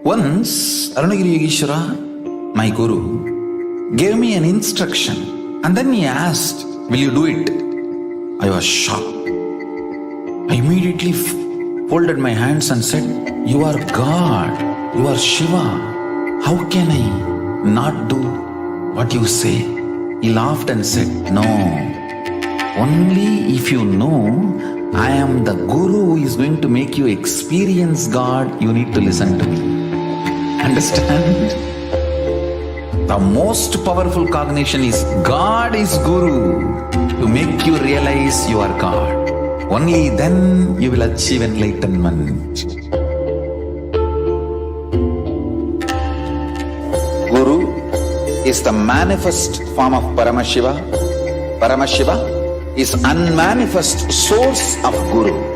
Once, Arunagiri Yogeshwara, my guru, gave me an instruction and then he asked, will you do it? I was shocked. I immediately folded my hands and said, you are God, you are Shiva. How can I not do what you say? He laughed and said, no, only if you know I am the guru who is going to make you experience God, you need to listen to me. Understand? The most powerful cognition is God is guru to make you realize you are God. Only then you will achieve enlightenment. Guru is the manifest form of Paramashiva. Paramashiva is unmanifest source of Guru.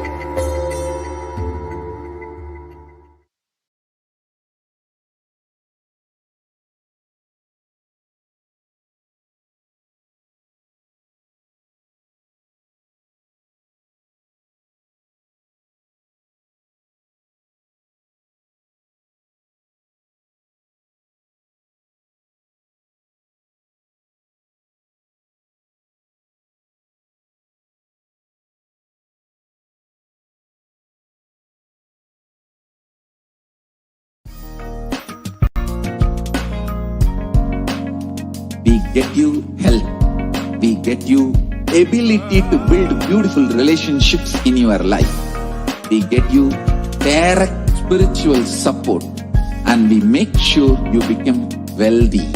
We get you health. We get you ability to build beautiful relationships in your life. We get you direct spiritual support and we make sure you become wealthy.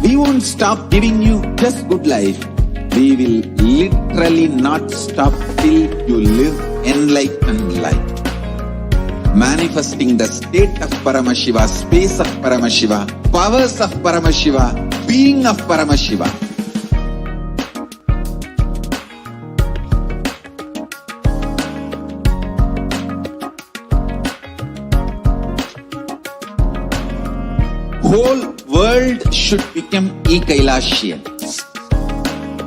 We won't stop giving you just good life. We will literally not stop till you live enlightened life. Manifesting the state of Paramashiva, space of Paramashiva, powers of Paramashiva, being of Paramashiva. Whole world should become Kailasians.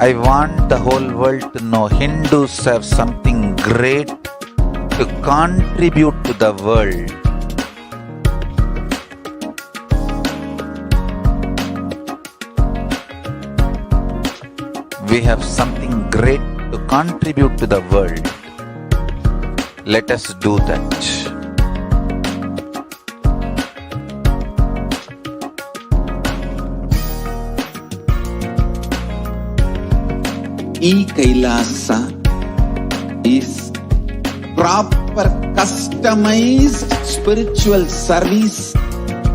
I want the whole world to know Hindus have something great to contribute to the world. We have something great to contribute to the world. Let us do that. Kailasa is proper customized spiritual service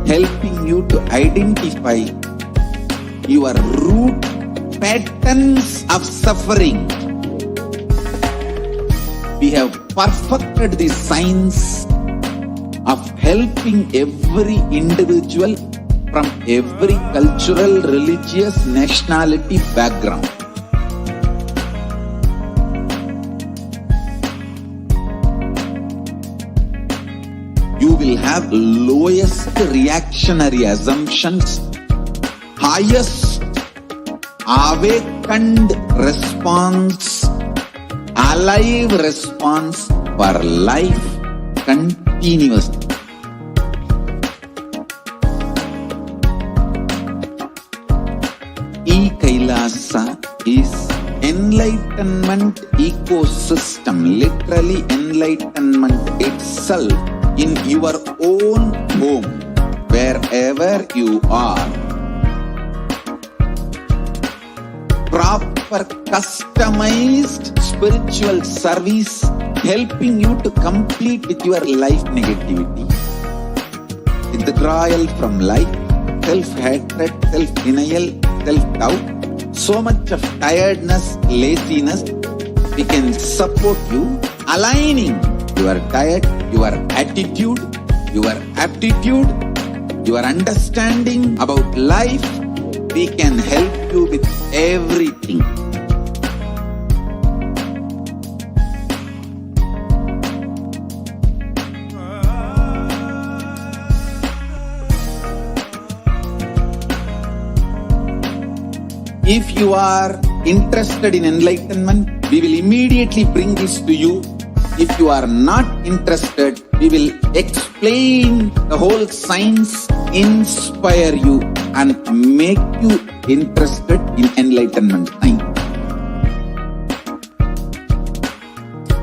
helping you to identify your root patterns of suffering. We have perfected the science of helping every individual from every cultural, religious, nationality background. You will have lowest reactionary assumptions, highest awakened response, alive response for life continuously. Kailasa is enlightenment ecosystem, literally enlightenment itself in your own home, wherever you are. Proper customized spiritual service helping you to complete with your life negativity. Withdrawal from life, self-hatred, self-denial, self-doubt, so much of tiredness, laziness, we can support you aligning your diet, your attitude, your aptitude, your understanding about life. We can help you with everything. If you are interested in enlightenment, we will immediately bring this to you. If you are not interested, we will explain the whole science, inspire you and make you interested in enlightenment science.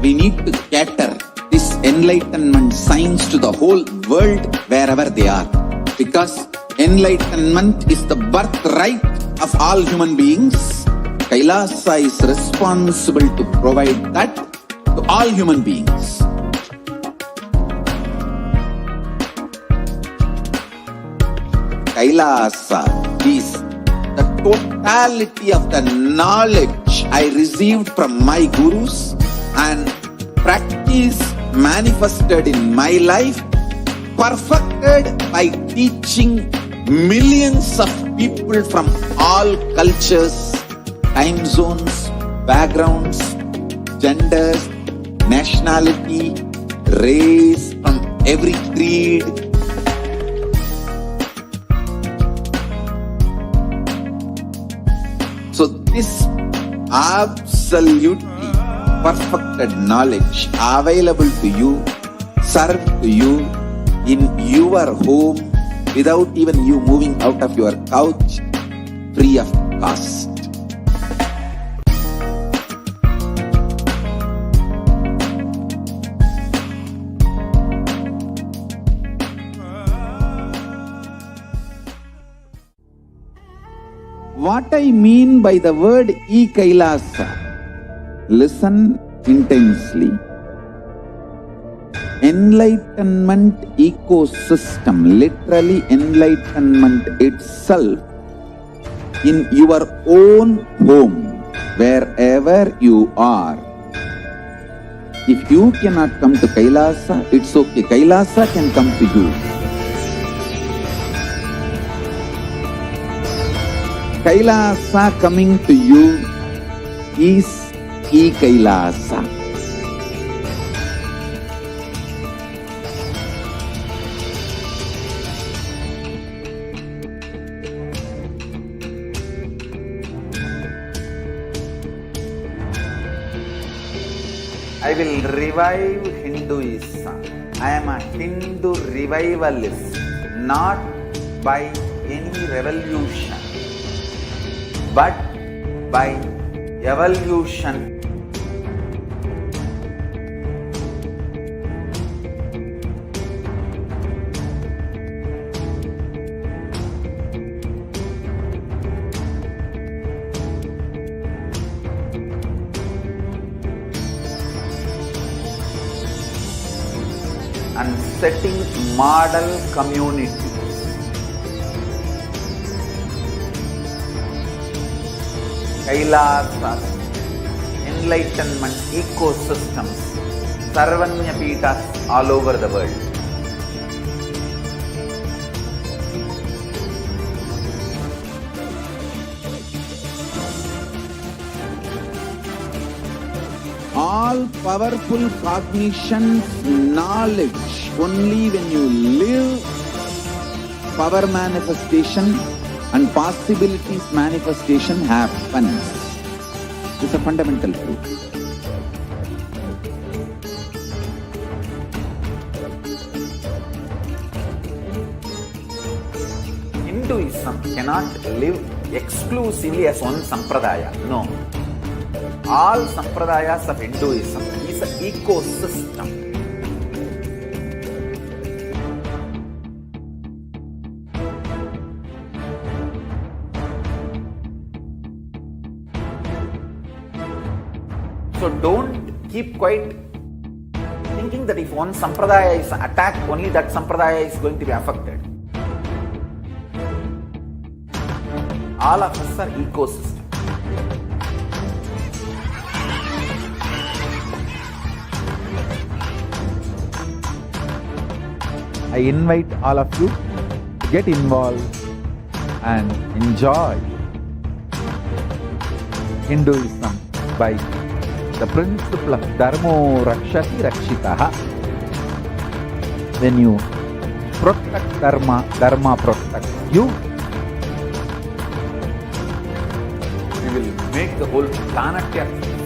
We need to cater this enlightenment science to the whole world wherever they are. Because enlightenment is the birthright of all human beings. Kailasa is responsible to provide that to all human beings. Kailasa is the totality of the knowledge I received from my gurus and practice manifested in my life, perfected by teaching millions of people from all cultures, time zones, backgrounds, genders, nationality, race, from every creed. So this absolutely perfected knowledge available to you, served to you in your home without even you moving out of your couch, free of cost. What I mean by the word Kailasa, listen intensely. Enlightenment ecosystem, literally enlightenment itself, in your own home, wherever you are. If you cannot come to Kailasa, it's okay. Kailasa can come to you. Kailasa coming to you is Kailasa. I will revive Hinduism. I am a Hindu revivalist, not by any revolution, but by evolution. And setting model communities. Kailasa, enlightenment ecosystems, Sarvanya Pitas all over the world. All powerful cognition, knowledge, only when you live, power manifestation and possibilities manifestation happens. It's a fundamental truth. Hinduism cannot live exclusively as one sampradaya. No. All sampradayas of Hinduism is an ecosystem. So don't keep quiet thinking that if one sampradaya is attacked, only that sampradaya is going to be affected. All of us are ecosystems. I invite all of you to get involved and enjoy Hinduism by the principle of Dharmo Rakshati Rakshitaha. When you protect Dharma, Dharma protects you. We will make the whole planet a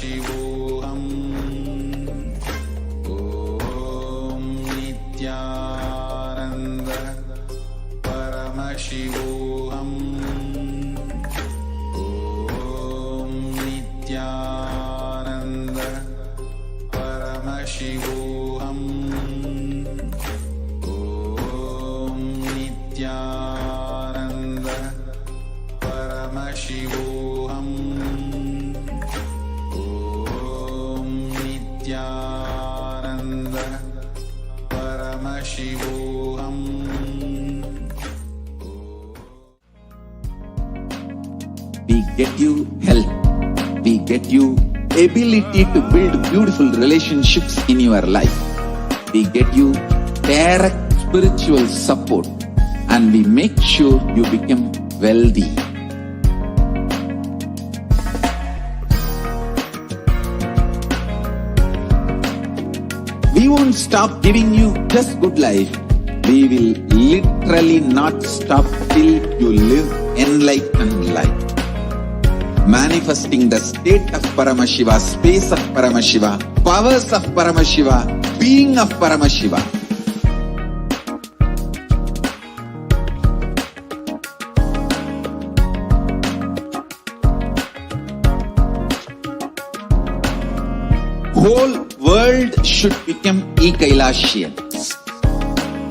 Paramashivoham. Om Nithyananda Paramashivoham. Om Nithyananda Paramashivoham. Om Nithyananda Paramashivoham. Om Nithyananda Paramashivoham. We get you health. We get you ability to build beautiful relationships in your life. We get you direct spiritual support, and we make sure you become wealthy. We won't stop giving you just good life. We will literally not stop till you live enlightened life. Manifesting the state of Paramashiva, space of Paramashiva, powers of Paramashiva, being of Paramashiva. Whole world should become Kailasians.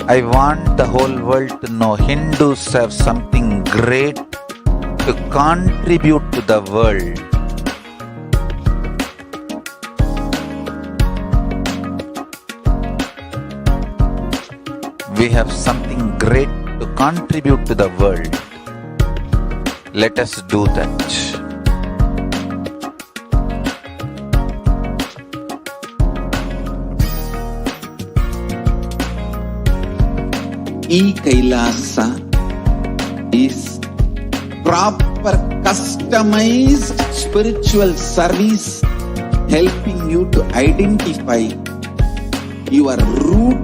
I want the whole world to know Hindus have something great to contribute to the world. We have something great to contribute to the world. Let us do that. Kailasa is proper customized spiritual service helping you to identify your root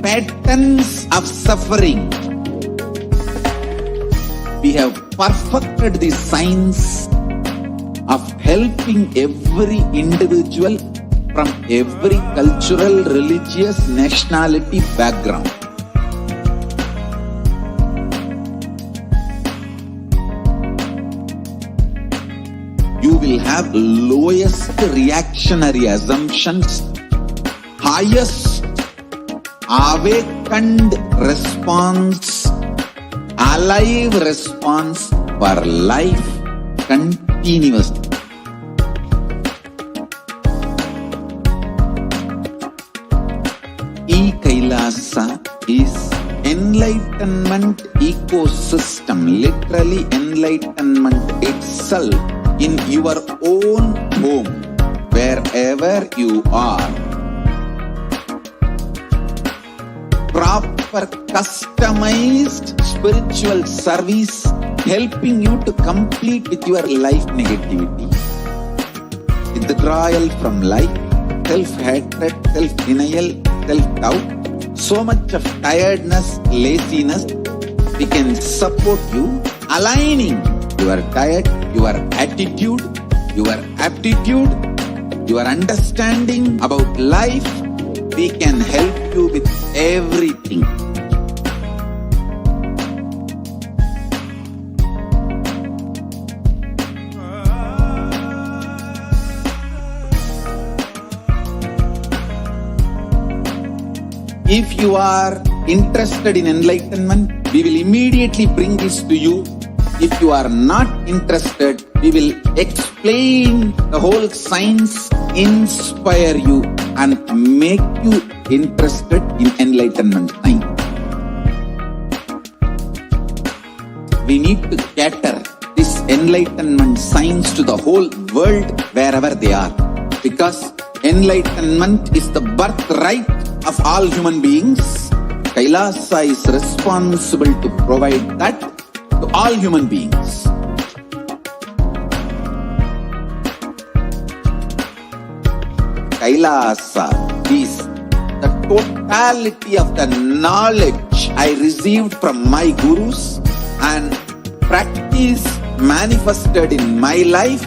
patterns of suffering. We have perfected the science of helping every individual from every cultural, religious, nationality background. You will have lowest reactionary assumptions, highest awakened response, alive response for life continuously. Kailasa is enlightenment ecosystem, literally enlightenment itself in your own home, wherever you are. Proper customized spiritual service helping you to complete with your life negativity, withdrawal from life, self-hatred, self-denial, self-doubt, so much of tiredness, laziness. We can support you aligning your diet, your attitude, your aptitude, your understanding about life. We can help you with everything. If you are interested in enlightenment, we will immediately bring this to you. If you are not interested, we will explain the whole science, inspire you and make you interested in enlightenment time. We need to cater this enlightenment science to the whole world wherever they are, because enlightenment is the birthright of all human beings. Kailasa is responsible to provide that to all human beings. Kailasa is the totality of the knowledge I received from my gurus and practice manifested in my life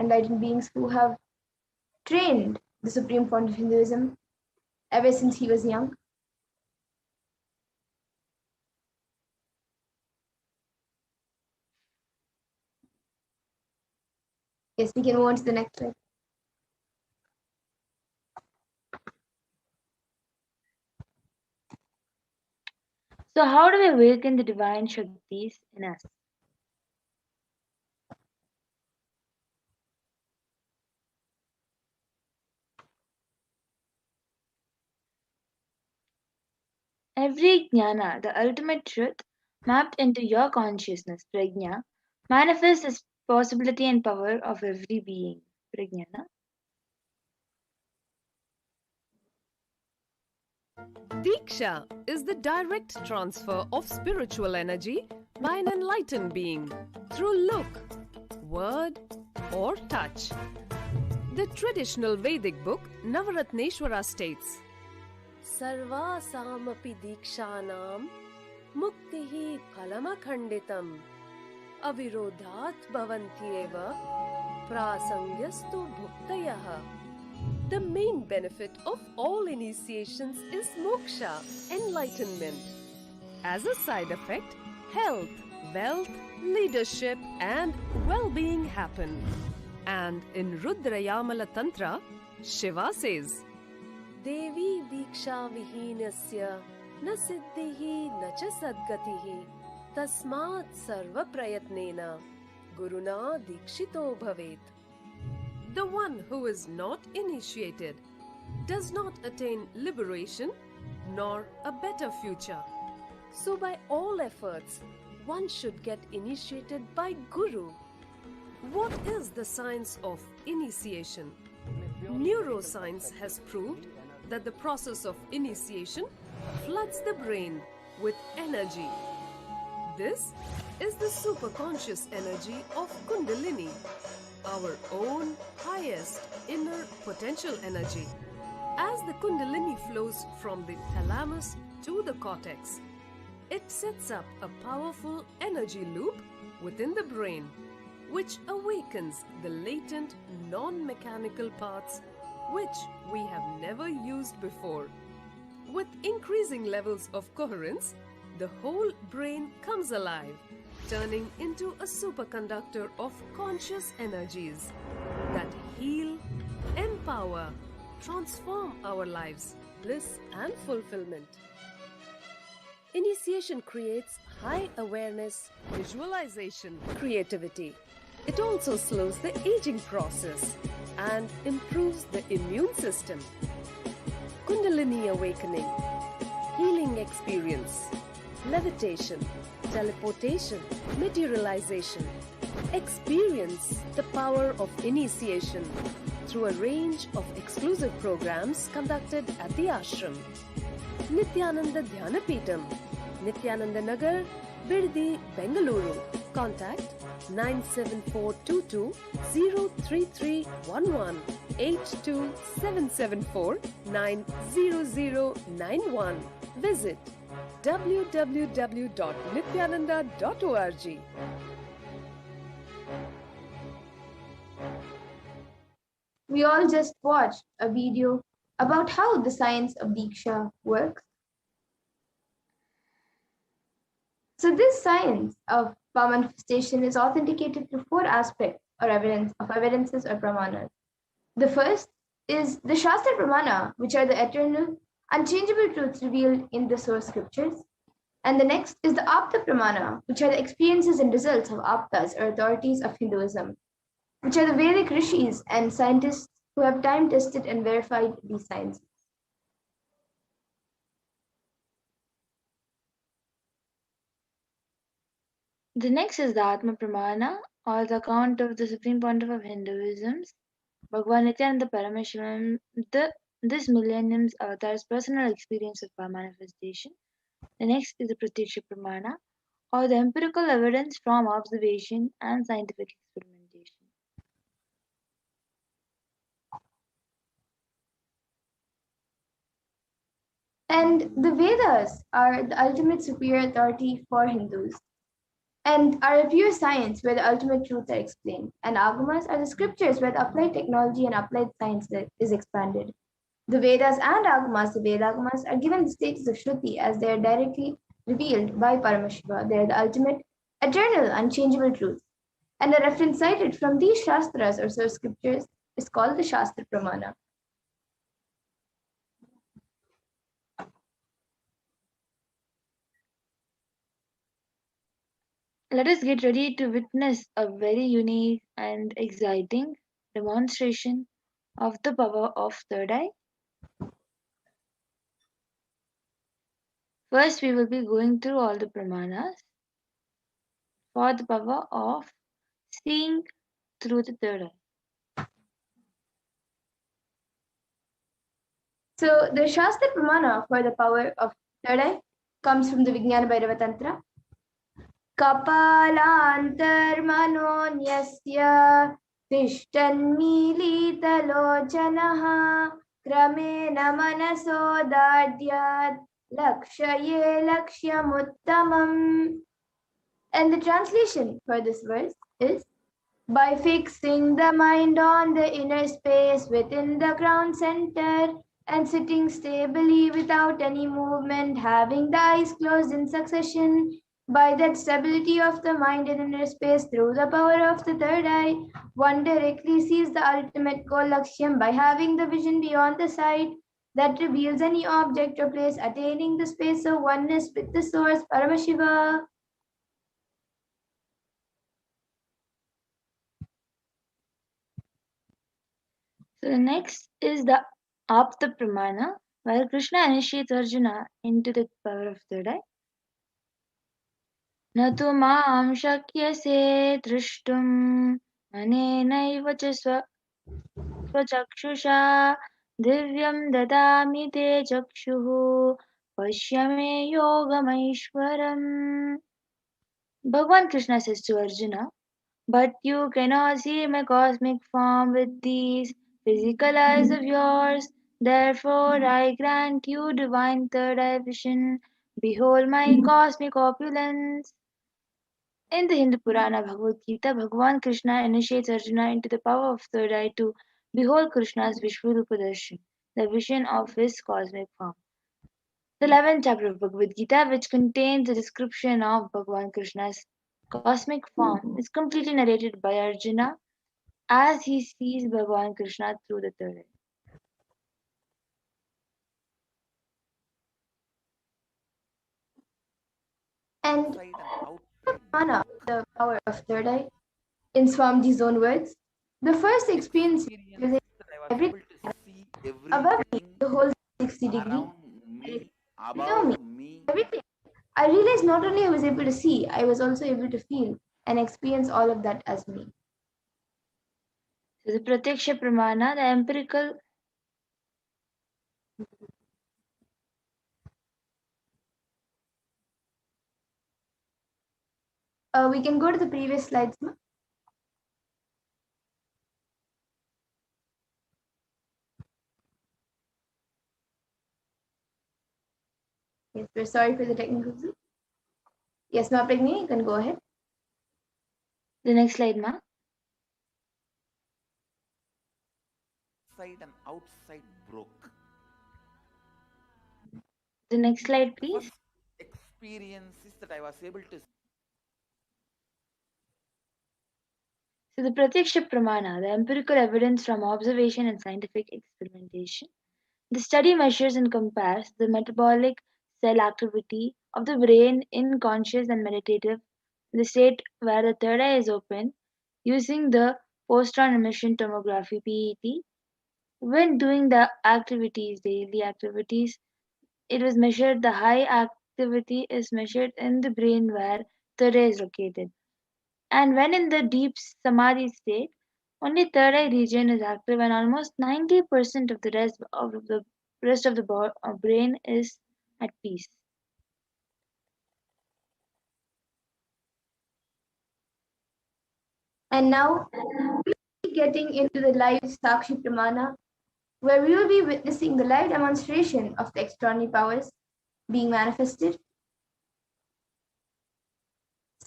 enlightened beings who have trained the supreme fount of Hinduism ever since he was young. Yes, we can move on to the next slide. So, how do we awaken the divine Shaktis in us? Every jnana, the ultimate truth, mapped into your consciousness, prajna, manifests as possibility and power of every being. Prajnana. Diksha is the direct transfer of spiritual energy by an enlightened being through look, word, or touch. The traditional Vedic book Navaratneshwara states, Sarvasamapi Dikshanam Muktihi Phalamakhanditam Avirodhat Bhavantyeva Prasangyastu Bhuktayaha. The main benefit of all initiations is moksha, enlightenment. As a side effect, health, wealth, leadership, and well-being happen. And in Rudrayamala Tantra, Shiva says, Devi Diksha Vihinasya na siddhihi na cha sadgatihi tasmat sarva prayatnena guruna dikshito bhavet. The one who is not initiated does not attain liberation nor a better future. So by all efforts, one should get initiated by Guru. What is the science of initiation? Neuroscience has proved that the process of initiation floods the brain with energy. This is the superconscious energy of Kundalini, our own highest inner potential energy. As the Kundalini flows from the thalamus to the cortex, it sets up a powerful energy loop within the brain, which awakens the latent non-mechanical parts which we have never used before. With increasing levels of coherence, the whole brain comes alive, turning into a superconductor of conscious energies that heal, empower, transform our lives, bliss and fulfillment. Initiation creates high awareness, visualization, creativity. It also slows the aging process and improves the immune system. Kundalini awakening, healing experience, levitation, teleportation, materialization. Experience the power of initiation through a range of exclusive programs conducted at the ashram. Nithyananda Dhyanapitham, Nithyananda Nagar, Birdi, Bengaluru. Contact 97422 03311 82774 90091. Visit www.nithyananda.org. We all just watched a video about how the science of Diksha works. So this science of power manifestation is authenticated through four aspects or evidences or pramanas. The first is the Shastra Pramana, which are the eternal, unchangeable truths revealed in the source scriptures. And the next is the Apta Pramana, which are the experiences and results of Aptas or authorities of Hinduism, which are the Vedic rishis and scientists who have time tested and verified these sciences. The next is the Atma Pramana, or the account of the Supreme Pontiff of Hinduism, Bhagavan Nithyananda Paramashivam, this millennium's avatar's personal experience of power manifestation. The next is the Pratyaksha Pramana, or the empirical evidence from observation and scientific experimentation. And the Vedas are the ultimate superior authority for Hindus. and are a pure science where the ultimate truths are explained. And agamas are the scriptures where the applied technology and applied science is expanded. The Vedas and agamas, the Vedagamas, are given the status of Shruti as they are directly revealed by Paramashiva. They are the ultimate, eternal, unchangeable truths. And a reference cited from these Shastras or source scriptures is called the Shastra Pramana. Let us get ready to witness a very unique and exciting demonstration of the power of third eye. First, we will be going through all the pramanas for the power of seeing through the third eye. So the Shastra Pramana for the power of third eye comes from the Vijnana Bhairava Tantra. Kapalantarmanonyasya tishtannmilitalochanaha kramen manaso dadyat lakshaye lakshyamuttamam. And the translation for this verse is, by fixing the mind on the inner space within the crown center and sitting stably without any movement, having the eyes closed in succession, by that stability of the mind in inner space through the power of the third eye, one directly sees the ultimate goal Lakshyam by having the vision beyond the sight that reveals any object or place, attaining the space of oneness with the source, Paramashiva. So the next is the Apta Pramana, where Krishna initiates Arjuna into the power of third eye. न तु मां शक्यसे द्रष्टुम् अनेनैव च स्वचक्षुषा दिव्यं ददामि ते चक्षुः पश्य मे योगमैश्वरम्. Bhagavan Krishna says to Arjuna, but you cannot see my cosmic form with these physical eyes of yours. Therefore, I grant you divine third eye vision. Behold my cosmic opulence. In the Hindu Purana Bhagavad Gita, Bhagavan Krishna initiates Arjuna into the power of third eye to behold Krishna's Vishwarupa Darshan, the vision of his cosmic form. The 11th chapter of Bhagavad Gita, which contains a description of Bhagavan Krishna's cosmic form, is completely narrated by Arjuna as he sees Bhagavan Krishna through the third eye. And Mana, the power of third eye, in Swamiji's own words, the first experience was everything above me, the whole 60 degree, below me, everything. I realized not only I was able to see, I was also able to feel and experience all of that as me. So the Pratyaksha Pramana, the empirical We can go to the previous slides now. Yes, we're sorry for the technical issue. Yes, Ma Pragni, you can go ahead. The next slide, Ma. Inside and outside broke. The next slide, please. First experience is that I was able to. So the Pratyaksha Pramana, the empirical evidence from observation and scientific experimentation. The study measures and compares the metabolic cell activity of the brain in conscious and meditative, the state where the third eye is open, using the postron emission tomography PET. When doing the activities, daily activities, it was measured, the high activity is measured in the brain where third eye is located. And when in the deep samadhi state, only third eye region is active and almost 90% of the rest of the brain is at peace. And now, we'll be getting into the live Sakshi Pramana, where we will be witnessing the live demonstration of the extraordinary powers being manifested.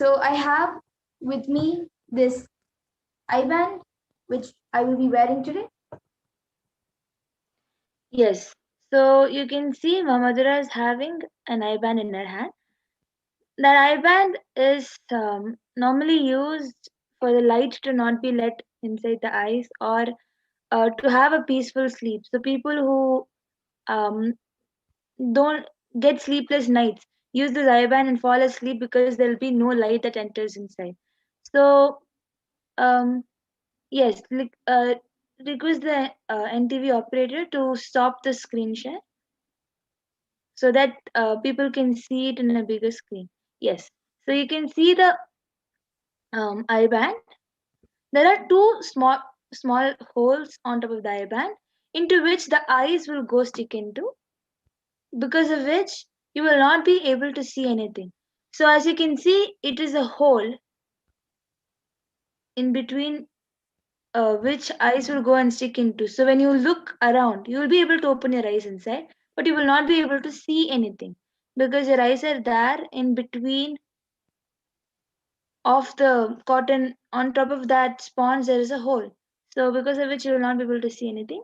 So I have with me this eye band, which I will be wearing today. Yes. So you can see Mamadura is having an eye band in her hand. That eye band is normally used for the light to not be let inside the eyes, or to have a peaceful sleep. So people who don't get sleepless nights use this eye band and fall asleep because there'll be no light that enters inside. So um, yes, request the NTV operator to stop the screen share so that people can see it in a bigger screen. Yes. So you can see the eye band. There are two small holes on top of the eye band into which the eyes will go stick into, because of which you will not be able to see anything. So as you can see, it is a hole in between which eyes will go and stick into. So when you look around, you will be able to open your eyes inside, but you will not be able to see anything because your eyes are there in between of the cotton. On top of that sponge there is a hole, so because of which you will not be able to see anything.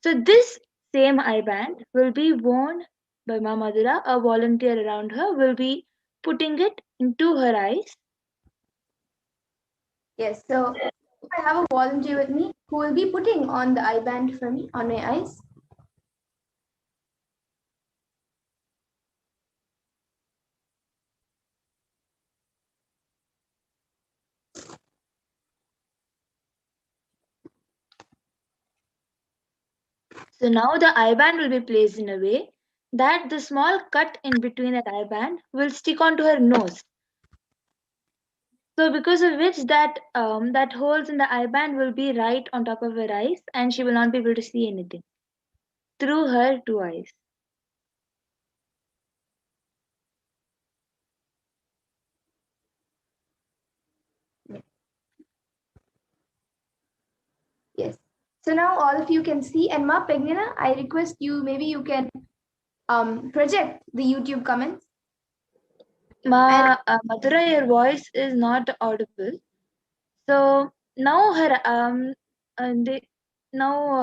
So this same eye band will be worn by Ma Madhura. A volunteer around her will be putting it into her eyes. Yes, so I have a volunteer with me who will be putting on the eye band for me on my eyes. So now the eye band will be placed in a way that the small cut in between that eye band will stick onto her nose. So because of which that holes in the eye band will be right on top of her eyes, and she will not be able to see anything through her two eyes. Yes. So now all of you can see, and Ma Pegnina, I request you, maybe you can project the YouTube comments. Madhura, your voice is not audible. So now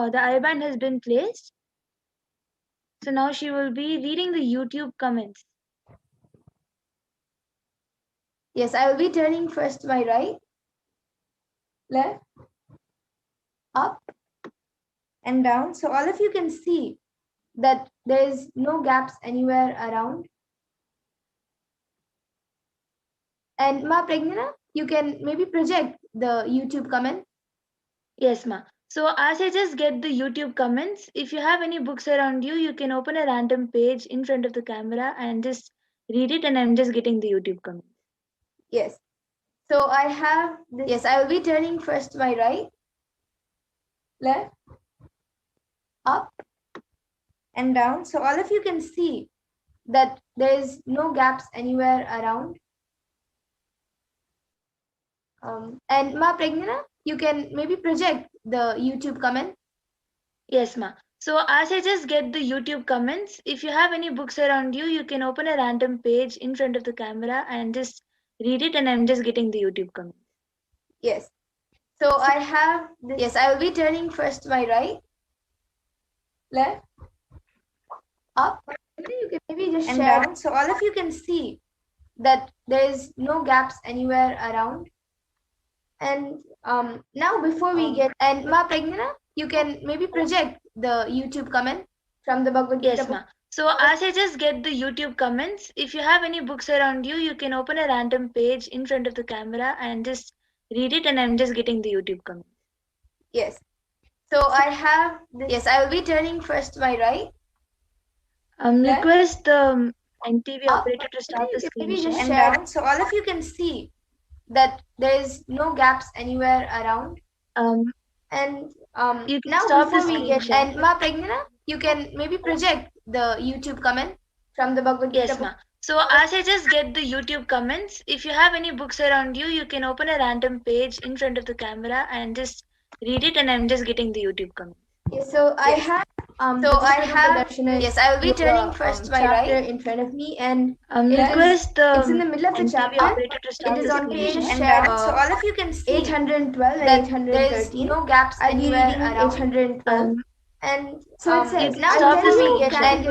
the eye band has been placed. So now she will be reading the YouTube comments. Yes, I will be turning first my right, left, up, and down. So all of you can see that there is no gaps anywhere around. And Ma Pregnana, you can maybe project the YouTube comment. Yes, ma. So as I just get the YouTube comments, if you have any books around you, you can open a random page in front of the camera and just read it, and I'm just getting the YouTube comments. Yes. So I have this. Yes, I will be turning first my right, left, up, and down. So all of you can see that there is no gaps anywhere around. And Ma Pregnana, you can maybe project the YouTube comment. Yes, ma. So as I just get the YouTube comments, if you have any books around you, you can open a random page in front of the camera and just read it, and I'm just getting the YouTube comments. Yes. So I have this. Yes, I will be turning first my right, left, up. You can maybe just And share down. So all of you can see that there is no gaps anywhere around. And now before we get, and Ma Pregnana, you can maybe project the YouTube comment from the Bhagavad Gita. Yes, ma. So as I just get the YouTube comments, if you have any books around you, you can open a random page in front of the camera and just read it, and I'm just getting the YouTube comments. Yes. So I have this. Yes, I will be turning first my right. Request the NTV Up. operator to start the screen Maybe just share. share down. So all of you can see that there is no gaps anywhere around. And You can now stop the before we screen get, share. and Ma Pregnana, you can maybe project the YouTube comment from the Bhagavad Gita. Yes, ma. So as I just get the YouTube comments, if you have any books around you, you can open a random page in front of the camera and just read it, and I'm just getting the YouTube comments. Yes, so I have So I have, yes, I will be turning first by right in front of me, and it's in the middle of the chapter. It is on page so all of you can see 812 and that 813. there's no gaps I'll be anywhere reading around. 812. And So it says, now stop this me, week, can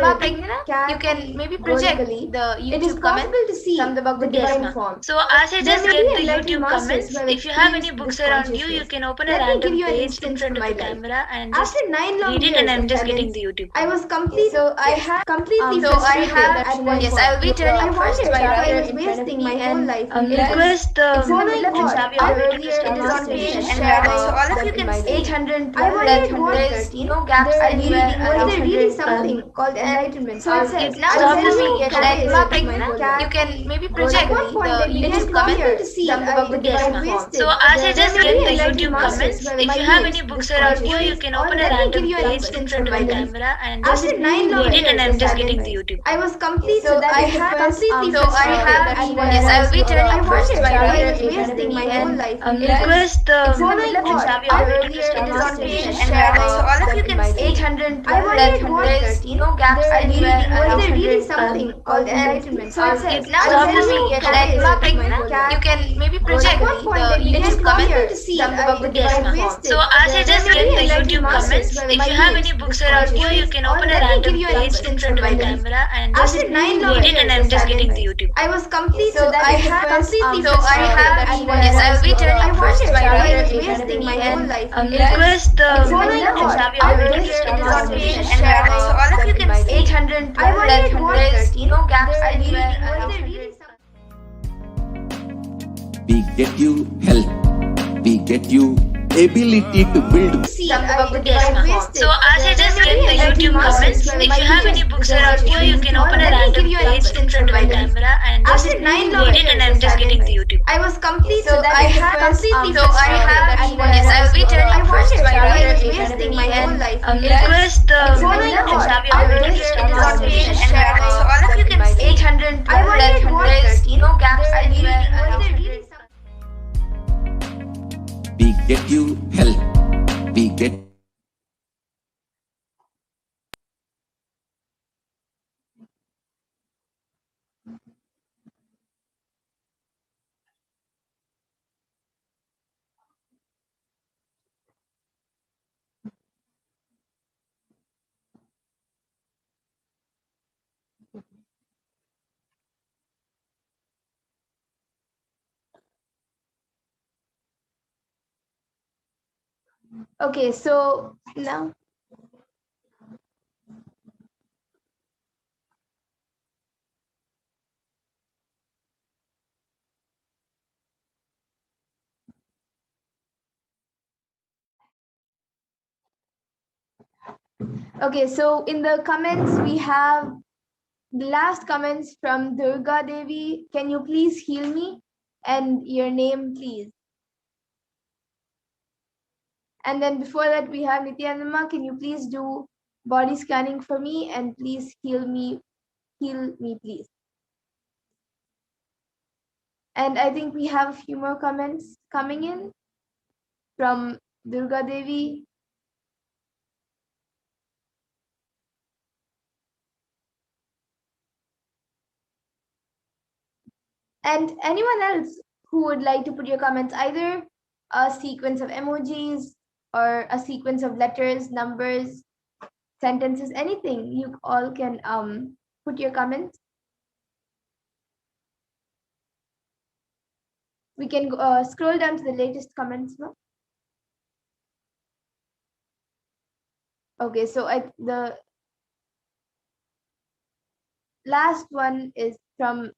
you can maybe project Goligally, the it is YouTube comment possible to see from the Bhagavad divine Gita. form. So as I There just may get be the enlightened YouTube masters comments, who have if you have any experienced books this around you, consciousness. you can open a Let me random give you an page in instance front from of my the life. camera and just After 9 long read it, years and I'm of just getting penance, the YouTube I was comments. complete. So I Yes, have completely so I frustrated have at one yes, point. I will be turning I first wondered by if I right was in front of wasting me my whole and life. request the following God, earlier it is on page and so all of you can see 812. I wondered that what there's no gaps anywhere was around. there really something called enlightenment? So it says, Now I'll this tell you week, conveys like, with my whole life. you can maybe At project one point, I the began YouTube to comment appear to see from the Bhagavad I Gita. wasted. So as I just get the enlightened YouTube masters comments, who have if you have any experienced books this around you, you consciousness. can open a Let me random give you an page instance in front from of my the life. camera and just After 9 long read it, and years I'm of just getting the penance, YouTube. I was complete. So that I is the have completely so I have at one yes, I will be point. turning I first wondered by if I right was in front of wasting me my whole and life. request the following God, earlier it is on page and so all of you can see 812. I wondered what there's no gaps anywhere was there around. really something called enlightenment? So it says, Now I'll this tell you week, conveys like, with my whole life. you can maybe At project one point, I the began YouTube to comment appear to see from the Bhagavad I Gita. wasted. So as I just get the YouTube comments, if you have any books around you, you can open a random page in front of the camera and just After 9 long read it, years and I'm of just getting the penance, YouTube. I was complete. So that I is the have completely so I have yes, I will be turning first by right in front of wasting me my whole and life. request the following God, earlier it is on page and so all of you can see 812. I wondered what there's no gaps anywhere was around. there really something? We get you health. We get you ability to build. See, From the Bhagavad I Gita. wasted. So as I just get the YouTube comments, if you have any books around you, you can open a random page in front of the camera and just After 9 long read it, and I'm just getting the YouTube. I was complete. So that I is the have completely so I have yes, I will be turning first by right in front of wasting me my whole and life. request the following God, earlier it is on page and so all of you can see 812 I wondered what there's no gaps anywhere was around. there really something? We get you health. We get Okay, so now. Okay, so in the comments, we have the last comments from Durga Devi. Can you please heal me? And your name, please. And then before that, we have Nithyananda. Can you please do body scanning for me and please heal me, please. And I think we have a few more comments coming in from Durga Devi. And anyone else who would like to put your comments, either a sequence of emojis or a sequence of letters, numbers, sentences, anything, you all can put your comments. We can scroll down to the latest comments now. Okay, so the last one is from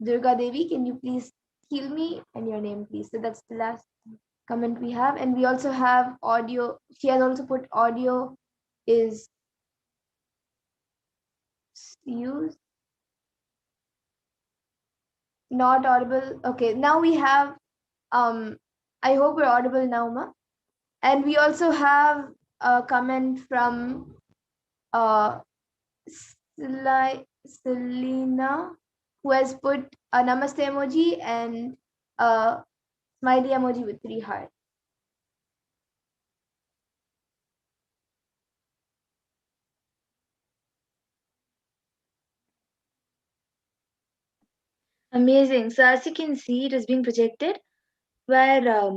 Durga Devi. Can you please heal me and your name, please? So that's the last comment we have. And we also have audio. She has also put audio is used. Not audible. Okay, now we have, I hope we're audible now, Ma. And we also have a comment from Selena, who has put a namaste emoji and a smiley emoji with 3 hearts. Amazing. So as you can see, it is being projected where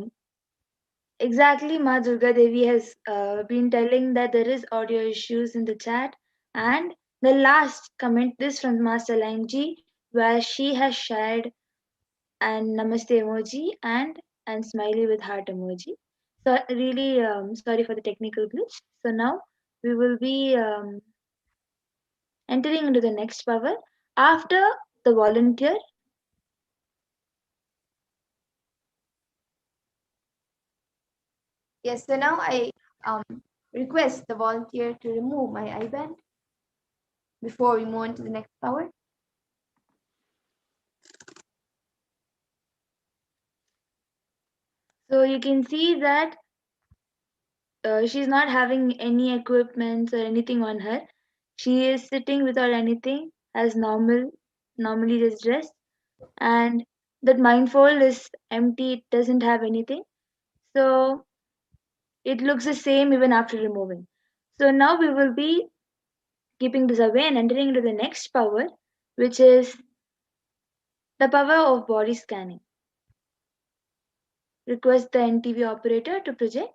exactly Ma Durga Devi has been telling that there is audio issues in the chat, and the last comment is from Master Langji where she has shared an namaste emoji and smiley with heart emoji. So really sorry for the technical glitch. So now we will be entering into the next power after the volunteer. Yes, so now I request the volunteer to remove my eye band before we move on to the next power. So you can see that she's not having any equipment or anything on her. She is sitting without anything as normally just dressed, and that mindfold is empty. It doesn't have anything. So it looks the same even after removing. So now we will be keeping this away and entering into the next power, which is the power of body scanning. Request the NTV operator to project.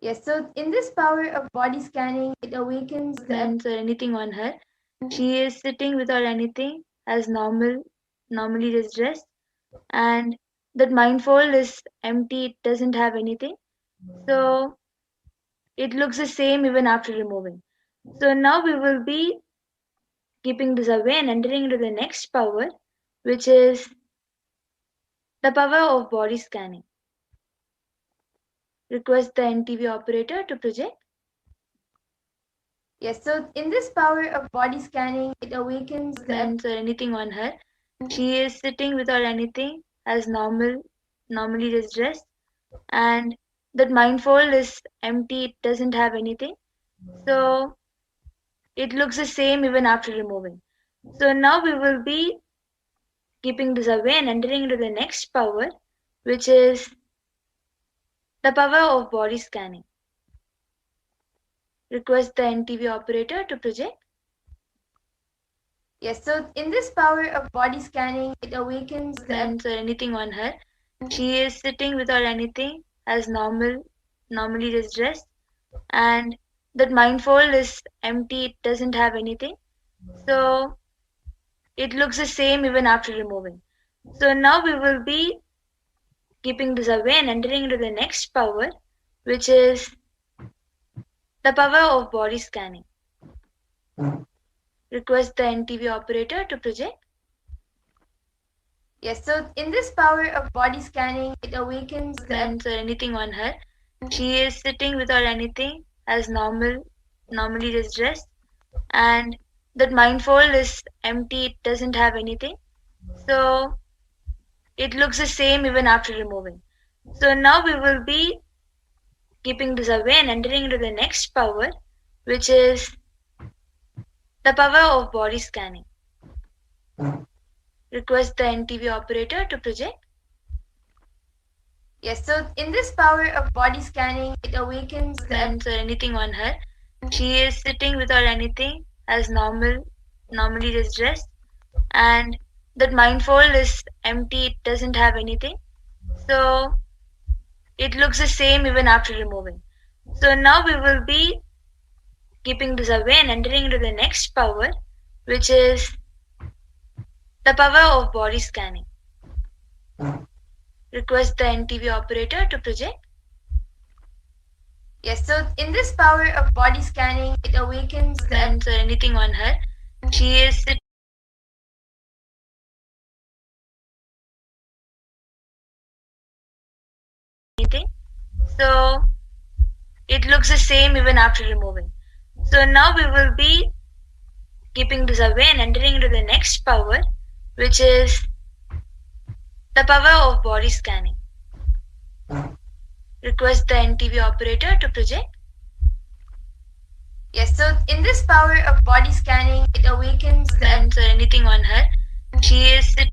Yes, so in this power of body scanning, it awakens the Or anything on her. She is sitting without anything as normally just dressed, and that mindfold is empty. It doesn't have anything. So it looks the same even after removing. So now we will be keeping this away and entering into the next power, which is the power of body scanning. Request the NTV operator to project. Yes, so in this power of body scanning, it awakens the Or anything on her. She is sitting without anything as normally just dressed, and that mindfold is empty. It doesn't have anything. So it looks the same even after removing. So now we will be keeping this away and entering into the next power, which is the power of body scanning. Request the NTV operator to project. Yes, so in this power of body scanning, it awakens the Or anything on her. She is sitting without anything as normally just dressed, and that mindfold is empty. It doesn't have anything. So it looks the same even after removing. So now we will be keeping this away and entering into the next power, which is the power of body scanning. Request the NTV operator to project. Yes, so in this power of body scanning, it awakens the Or anything on her. She is sitting without anything as normally just dressed, and that mindfold is empty. It doesn't have anything. So it looks the same even after removing. So now we will be keeping this away and entering into the next power, which is the power of body scanning. Request the NTV operator to project. Yes, so in this power of body scanning, it awakens the Or anything on her. She is sitting without anything as normally just dressed, and that mindfold is empty. It doesn't have anything. So it looks the same even after removing. So now we will be keeping this away and entering into the next power, which is the power of body scanning. Request the NTV operator to project. Yes, so in this power of body scanning, it awakens the Or anything on her. She is sitting anything. So it looks the same even after removing. So now we will be keeping this away and entering into the next power, which is the power of body scanning. Request the NTV operator to project. Yes, so in this power of body scanning, it awakens the Or anything on her. She is sitting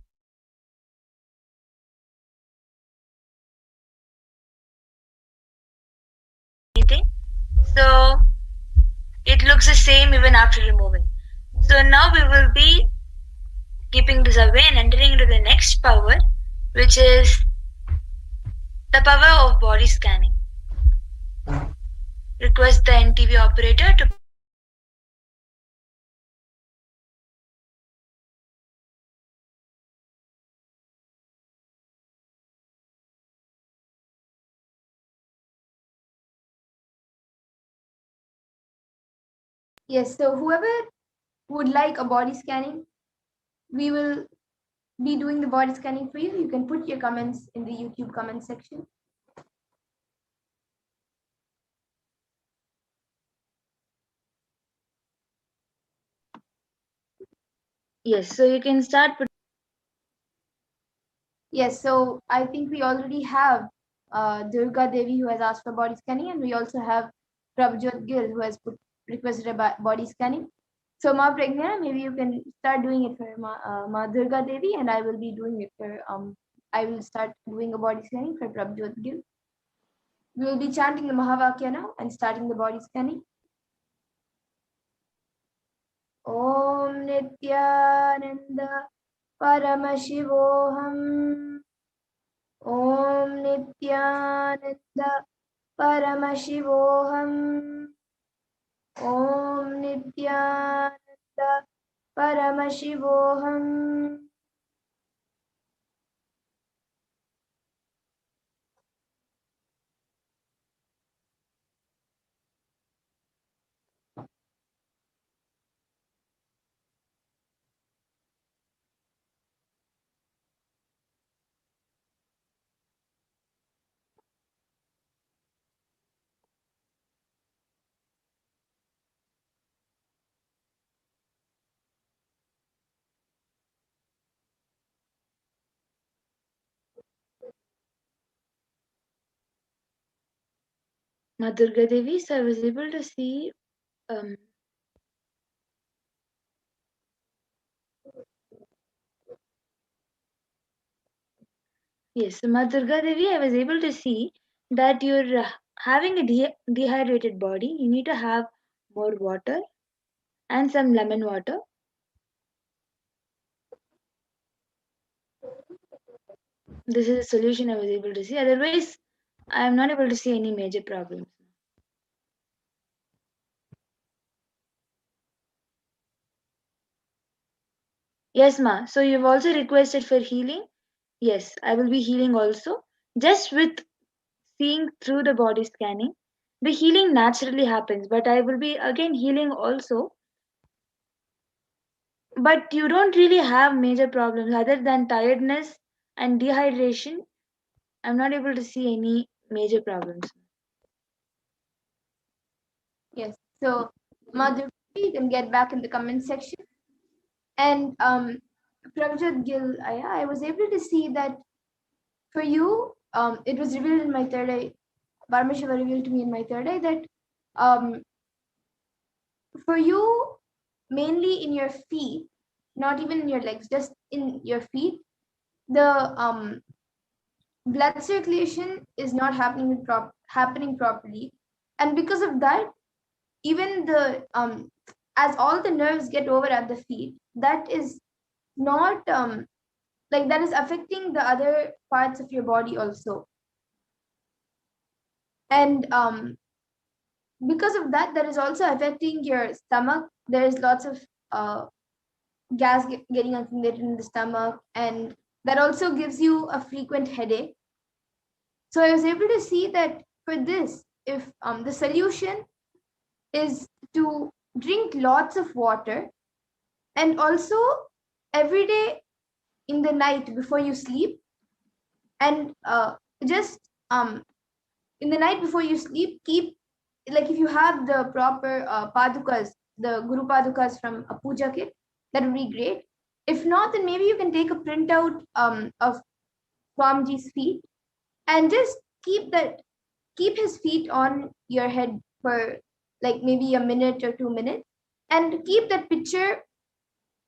anything. So it looks the same even after removing. So now we will be keeping this away and entering into the next power, which is the power of body scanning. Request the NTV operator to Yes, so whoever would like a body scanning, we will be doing the body scanning for you. You can put your comments in the YouTube comment section. yes, so you can start. Yes, so I think we already have Durga Devi who has asked for body scanning, and we also have Prabhjot Gill who has requested a body scanning. So Ma Pragna, maybe you can start doing it for Ma Durga Devi, and I will be doing it for I will start doing a body scanning for Prabhjot Gill. We will be chanting the Mahavakya now and starting the body scanning. Om Nithyananda Paramashivoham. Om Nithyananda Paramashivoham. Om Nithyananda Paramashivoham. Ma Durga Devi, so I was able to see yes, so Ma Durga Devi, I was able to see that you're having a dehydrated body. You need to have more water and some lemon water. This is a solution I was able to see. Otherwise, I am not able to see any major problems. Yes, Ma. So you've also requested for healing. Yes, I will be healing also. Just with seeing through the body scanning, the healing naturally happens. But I will be again healing also. But you don't really have major problems other than tiredness and dehydration. I'm not able to see any major problems. Yes, so Madhuri, you can get back in the comment section. And Prabhjot Gill, I was able to see that for you, it was revealed in my third eye. Paramashiva revealed to me in my third eye that for you, mainly in your feet, not even in your legs, just in your feet, the blood circulation is not happening properly, and because of that, even the as all the nerves get over at the feet, that is not like that is affecting the other parts of your body also, and because of that, that is also affecting your stomach. There is lots of gas getting accumulated in the stomach, and that also gives you a frequent headache. So I was able to see that for this, if the solution is to drink lots of water, and also every day in the night before you sleep, and just in the night before you sleep, keep, like, if you have the proper padukas, the guru padukas from a puja kit, that would be great. If not, then maybe you can take a printout of Swamiji's feet, and just keep his feet on your head for like maybe a minute or 2 minutes, and keep that picture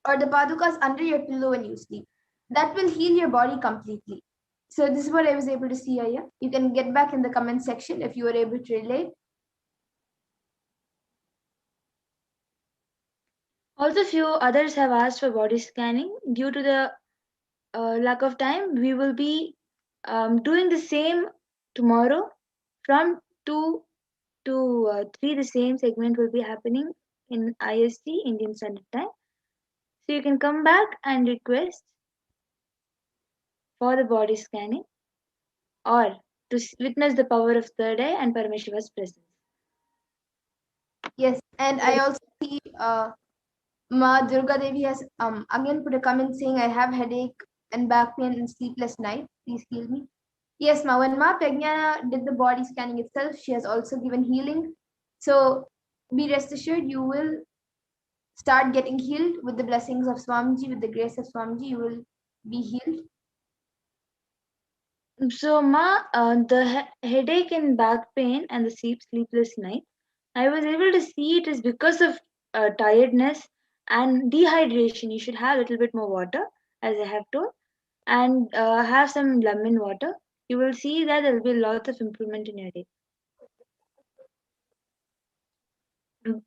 or the padukas under your pillow when you sleep. That will heal your body completely. So this is what I was able to see, Aya. You can get back in the comment section if you were able to relate. Also, few others have asked for body scanning. Due to the lack of time, we will be doing the same tomorrow from 2 to 3. The same segment will be happening in IST, Indian Standard Time. So you can come back and request for the body scanning or to witness the power of third eye and Paramashiva's presence. Yes, and I also see Ma Durga Devi has again put a comment saying, I have headache and back pain and sleepless night. Please heal me. Yes, Ma, when Ma Pragyana did the body scanning itself, she has also given healing. So be rest assured, you will start getting healed with the blessings of Swamiji, with the grace of Swamiji, you will be healed. So, Ma, the headache and back pain and the sleepless night, I was able to see it is because of tiredness and dehydration. You should have a little bit more water, as I have told, and have some lemon water. You will see that there will be lots of improvement in your day.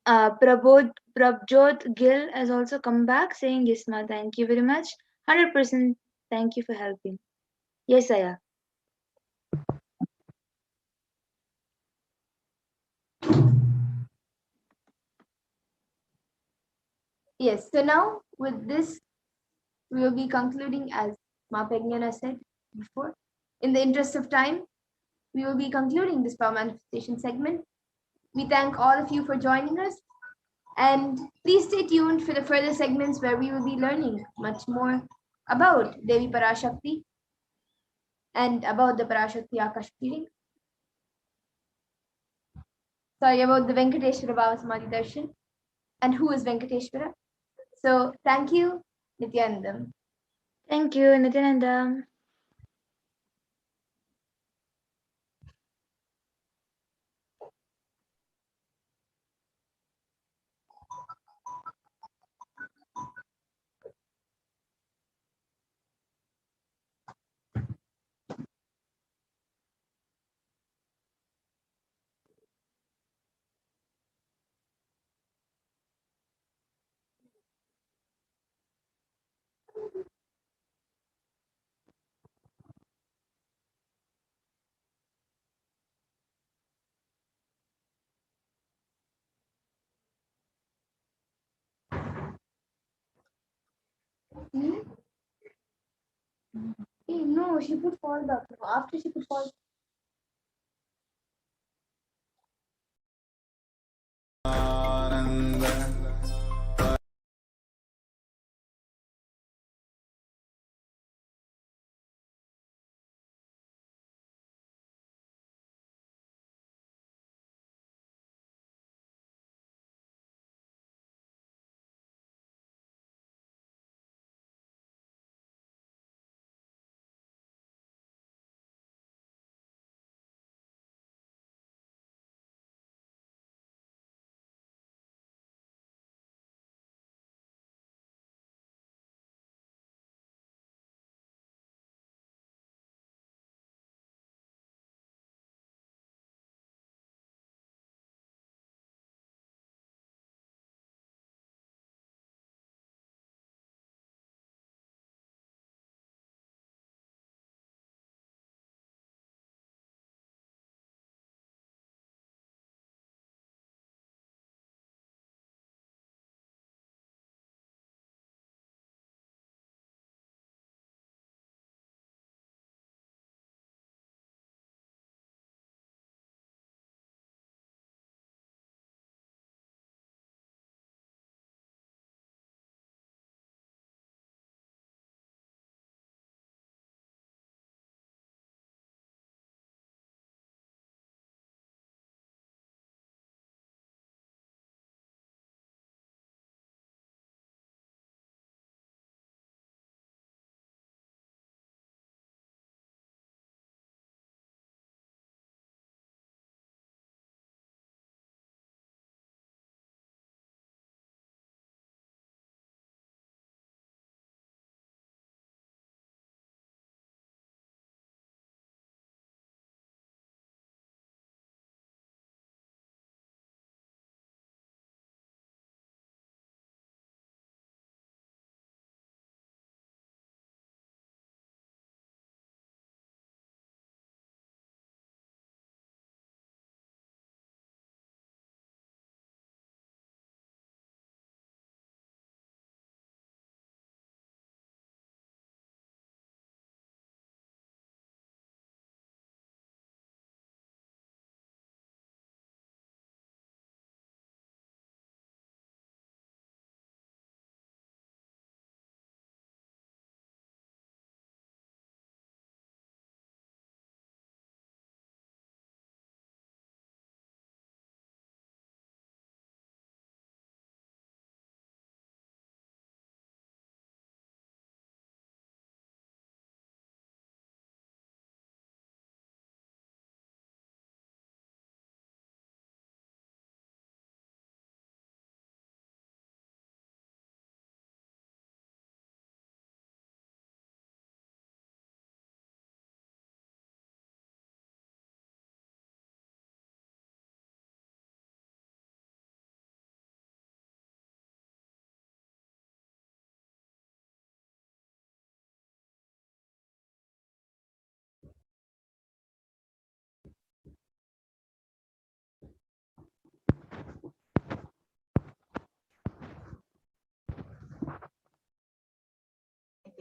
Prabjot Gill has also come back saying, yes, Ma, thank you very much. 100% thank you for helping. Yes, Aya. Yes, so now with this, we will be concluding as Ma Pragyana said before. In the interest of time, we will be concluding this power manifestation segment. We thank all of you for joining us, and please stay tuned for the further segments where we will be learning much more about Devi Parashakti and about the Parashakti Akash feeling. Sorry about the Venkateshwara BHAVASAMADHI Darshan and who is Venkateshwara. So thank you, Nithyanandam. Thank you, Nithyananda. Hmm? Hey, no, she put fall back. After she put fall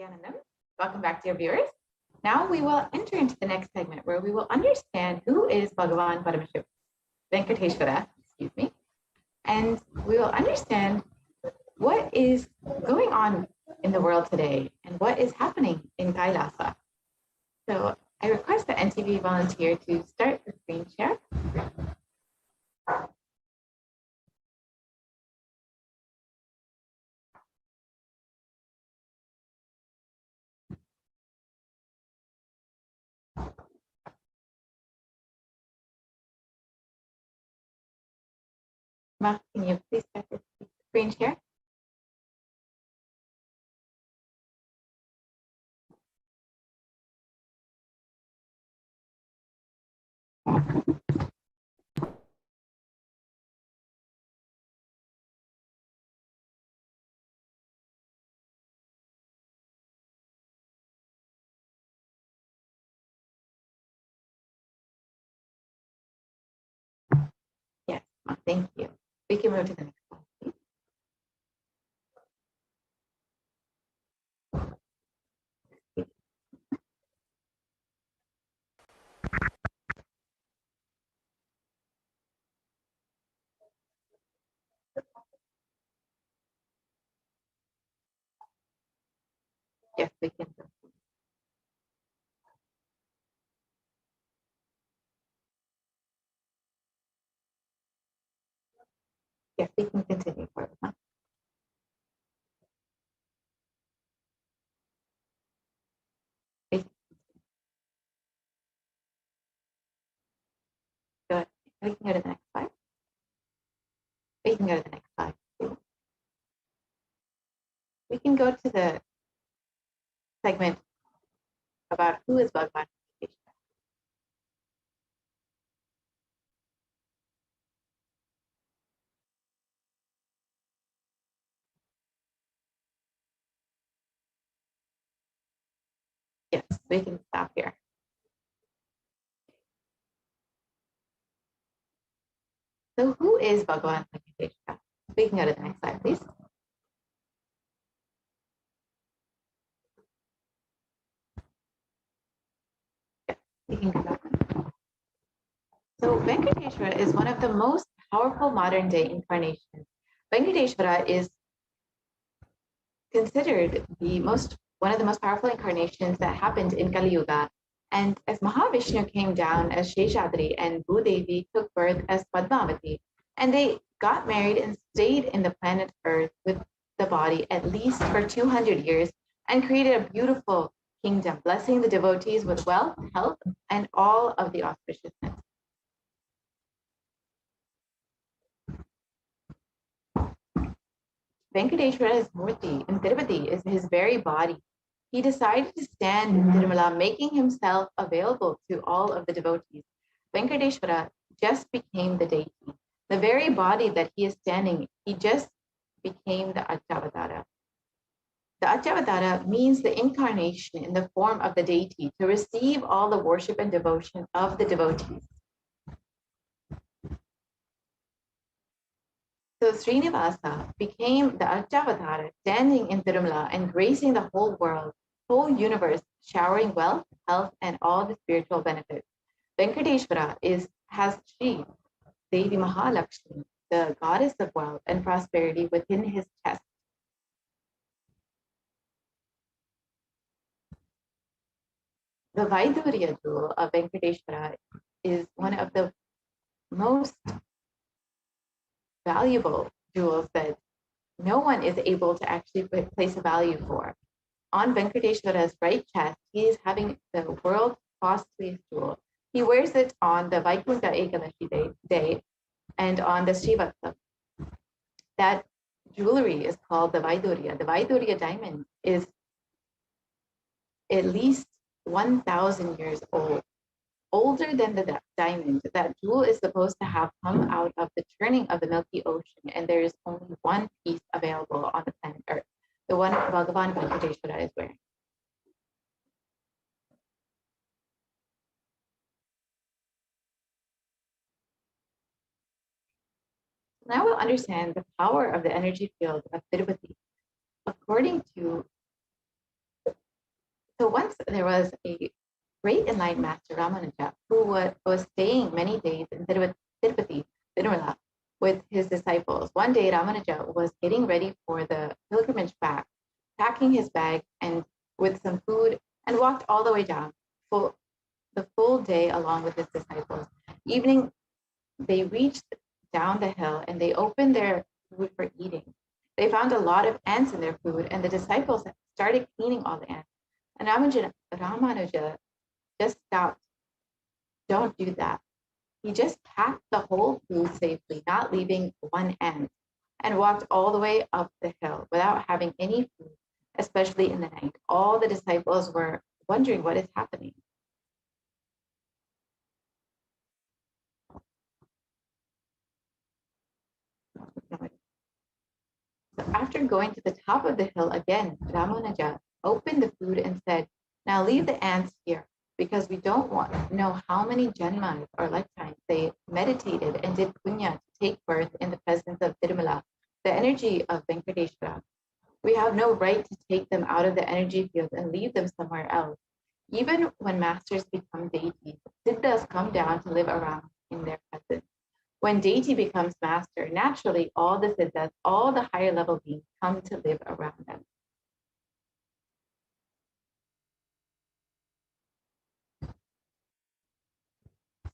Nithyanandam. Welcome back, dear viewers. Now we will enter into the next segment where we will understand who is Bhagavan Paramashiv Venkateshwara, excuse me, and we will understand what is going on in the world today and what is happening in Kailasa. So I request the NTV volunteer to start the screen share. Ma, can you please start the screen share? Yes, Ma, thank you. We can move to the next slide, please. Yes, we can. Yes, we can continue forward. Ma. We- Good. We can go to the next slide. We can go to the next slide. We can go to the segment about who is Bhagavan. Yes, we can stop here. So who is Bhagavan Venkateshwara? We can go to the next slide, please. Yes, we can go back. So Venkateshwara is one of the most powerful modern day incarnations. Venkateshwara is considered one of the most powerful incarnations that happened in Kali Yuga. And as Mahavishnu came down as Sheshadri and Bhudevi took birth as Padmavati, and they got married and stayed in the planet Earth with the body at least for 200 years and created a beautiful kingdom, blessing the devotees with wealth, health, and all of the auspiciousness. Venkateshwara's Murti in Tirupati is his very body. He decided to stand in Tirumala, making himself available to all of the devotees. Venkateshwara just became the deity. The very body that he is standing, he just became the Achyavadara. The Achyavadara means the incarnation in the form of the deity to receive all the worship and devotion of the devotees. So Srinivasa became the Achyavadara, standing in Tirumala and gracing the whole world, whole universe, showering wealth, health, and all the spiritual benefits. Venkateshwara has Sri Devi Mahalakshmi, the goddess of wealth and prosperity, within his chest. The Vaidurya jewel of Venkateshwara is one of the most valuable jewels that no one is able to actually place a value for. On Venkateshwara's right chest, he is having the world's costliest jewel. He wears it on the Vaikuntha Ekadashi day and on the Srivatsa. That jewelry is called the Vaidurya. The Vaidurya diamond is at least 1,000 years old, older than the diamond. That jewel is supposed to have come out of the churning of the Milky Ocean, and there is only one piece available on the planet Earth, the one Bhagavan Venkateshwara is wearing. Now we'll understand the power of the energy field of Tirupati. According to So once there was a great enlightened master Ramanuja who was staying many days in Tirupati, Tirumala, with his disciples. One day Ramanuja was getting ready for the pilgrimage back, packing his bag and with some food, and walked all the way down the full day along with his disciples. Evening, they reached down the hill and they opened their food for eating. They found a lot of ants in their food, and the disciples started cleaning all the ants. And Ramanuja just stopped. Don't do that. He just packed the whole food safely, not leaving one ant, and walked all the way up the hill without having any food, especially in the night. All the disciples were wondering what is happening. So after going to the top of the hill again, Ramanuja opened the food and said, now leave the ants here, because we don't want to know how many janmas or lifetimes they meditated and did punya to take birth in the presence of Tirumala, the energy of Venkateshwara. We have no right to take them out of the energy field and leave them somewhere else. Even when masters become deities, siddhas come down to live around in their presence. When deity becomes master, naturally all the siddhas, all the higher level beings come to live around them.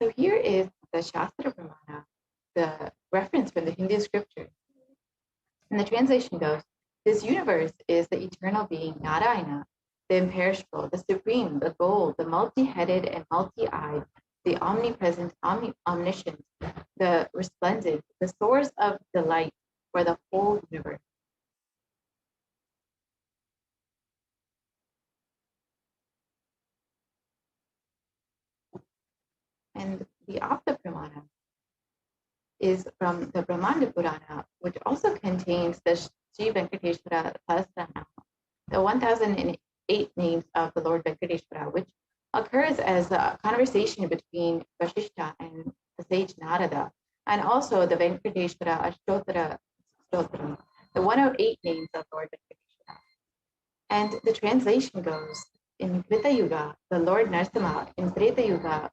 So here is the Shastra Pramana, the reference from the Hindu scriptures. And the translation goes, this universe is the eternal being, Narayana, the imperishable, the supreme, the gold, the multi-headed and multi-eyed, the omnipresent, omniscient, the resplendent, the source of delight for the whole universe. And the Apta Pramana is from the Brahmanda Purana, which also contains the Sri Venkateshwara Sahasranama, the 1008 names of the Lord Venkateshwara, which occurs as a conversation between Vasishta and the sage Narada, and also the Venkateshwara Ashtottara Stotram, the 108 names of Lord Venkateshwara. And the translation goes, in Krita Yuga, the Lord Narasimha, in Treta Yuga,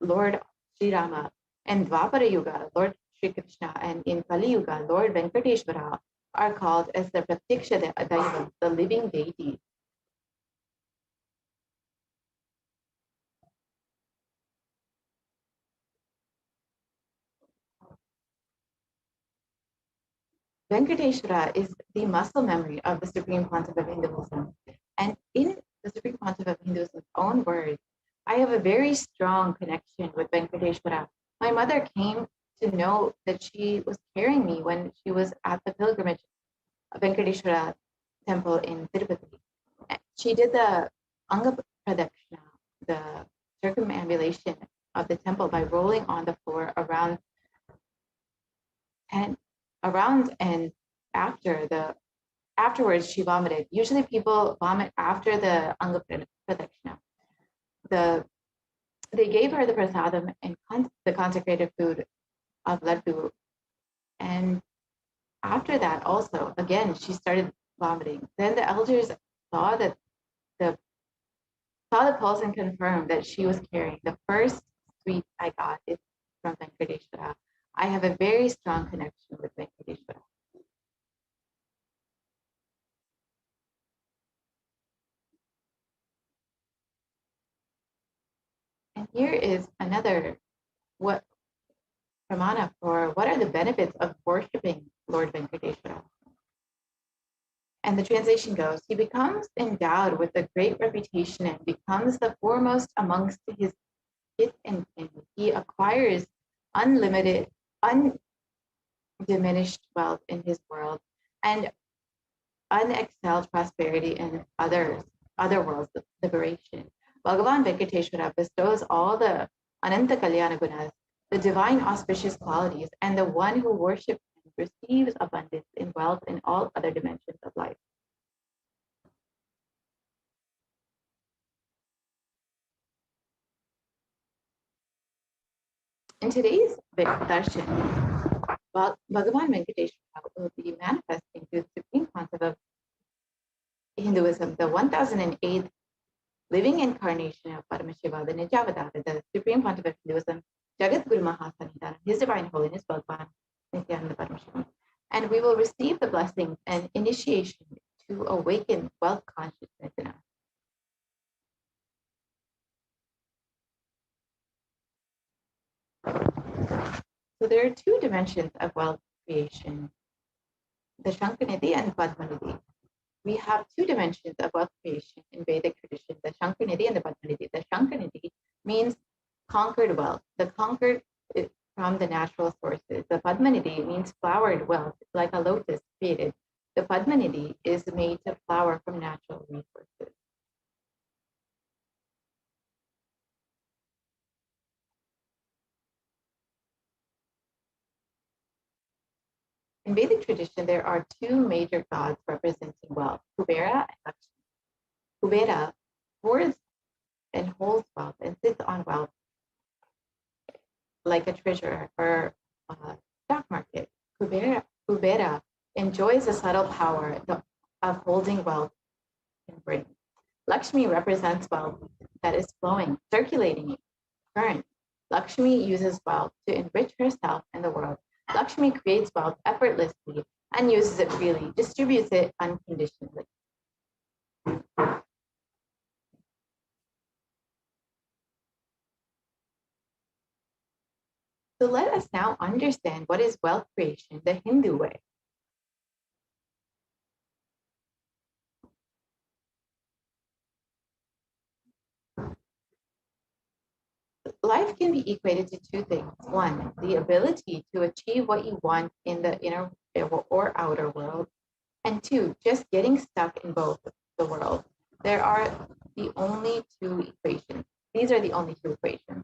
Lord Sri Rama, and Dwapara Yuga, Lord Sri Krishna, and in Kali Yuga, Lord Venkateshwara are called as the Pratiksha Daiva, the living deity. Venkateshwara is the muscle memory of the Supreme Pontiff of Hinduism. And in the Supreme Pontiff of Hinduism's own words, I have a very strong connection with Venkateshwara. My mother came to know that she was carrying me when she was at the pilgrimage Venkateshwara temple in Tirupati. She did the Anga Pradakshina, the circumambulation of the temple, by rolling on the floor around and afterwards she vomited. Usually people vomit after the Anga Pradakshina. They gave her the prasadam and the consecrated food of laddu, and after that also again she started vomiting. Then the elders saw the pulse and confirmed that she was carrying. The first sweet I got is from Venkateshwara. I have a very strong connection with Venkateshwara. And here is another pramana for what are the benefits of worshiping Lord Venkateshwara. And the translation goes, he becomes endowed with a great reputation and becomes the foremost amongst his kith and kin. He acquires unlimited, undiminished wealth in his world and unexcelled prosperity in other worlds of liberation. Bhagavan Venkateshwara bestows all the Ananta Kalyana Gunas, the divine auspicious qualities, and the one who worships him receives abundance in wealth in all other dimensions of life. In today's darshan, Bhagavan Venkateshwara will be manifesting to the Supreme Pontiff of Hinduism, the 1008th living incarnation of Paramashiva, the Nijavadara, the Supreme Pontiff of Hinduism, Jagat Guru Mahasaniddhana, His Divine Holiness Bhagavan Nithyananda Paramashivam. And we will receive the blessings and initiation to awaken wealth consciousness in us. So there are two dimensions of wealth creation, the Shankanidhi and Padmanidhi. We have two dimensions of wealth creation in Vedic tradition, the Shankanidhi and the Padmanidhi. The Shankanidhi means conquered wealth, the conquered is from the natural sources. The Padmanidhi means flowered wealth, like a lotus created. The Padmanidhi is made to flower from natural resources. In Vedic tradition, there are two major gods representing wealth, Kubera and Lakshmi. Kubera hoards and holds wealth and sits on wealth like a treasurer or a stock market. Kubera enjoys the subtle power of holding wealth and bring. Lakshmi represents wealth that is flowing, circulating current. Lakshmi uses wealth to enrich herself and the world. Lakshmi creates wealth effortlessly and uses it freely, distributes it unconditionally. So let us now understand what is wealth creation the Hindu way. Life can be equated to two things. One, the ability to achieve what you want in the inner or outer world. And two, just getting stuck in both the worlds. There are the only two equations. These are the only two equations.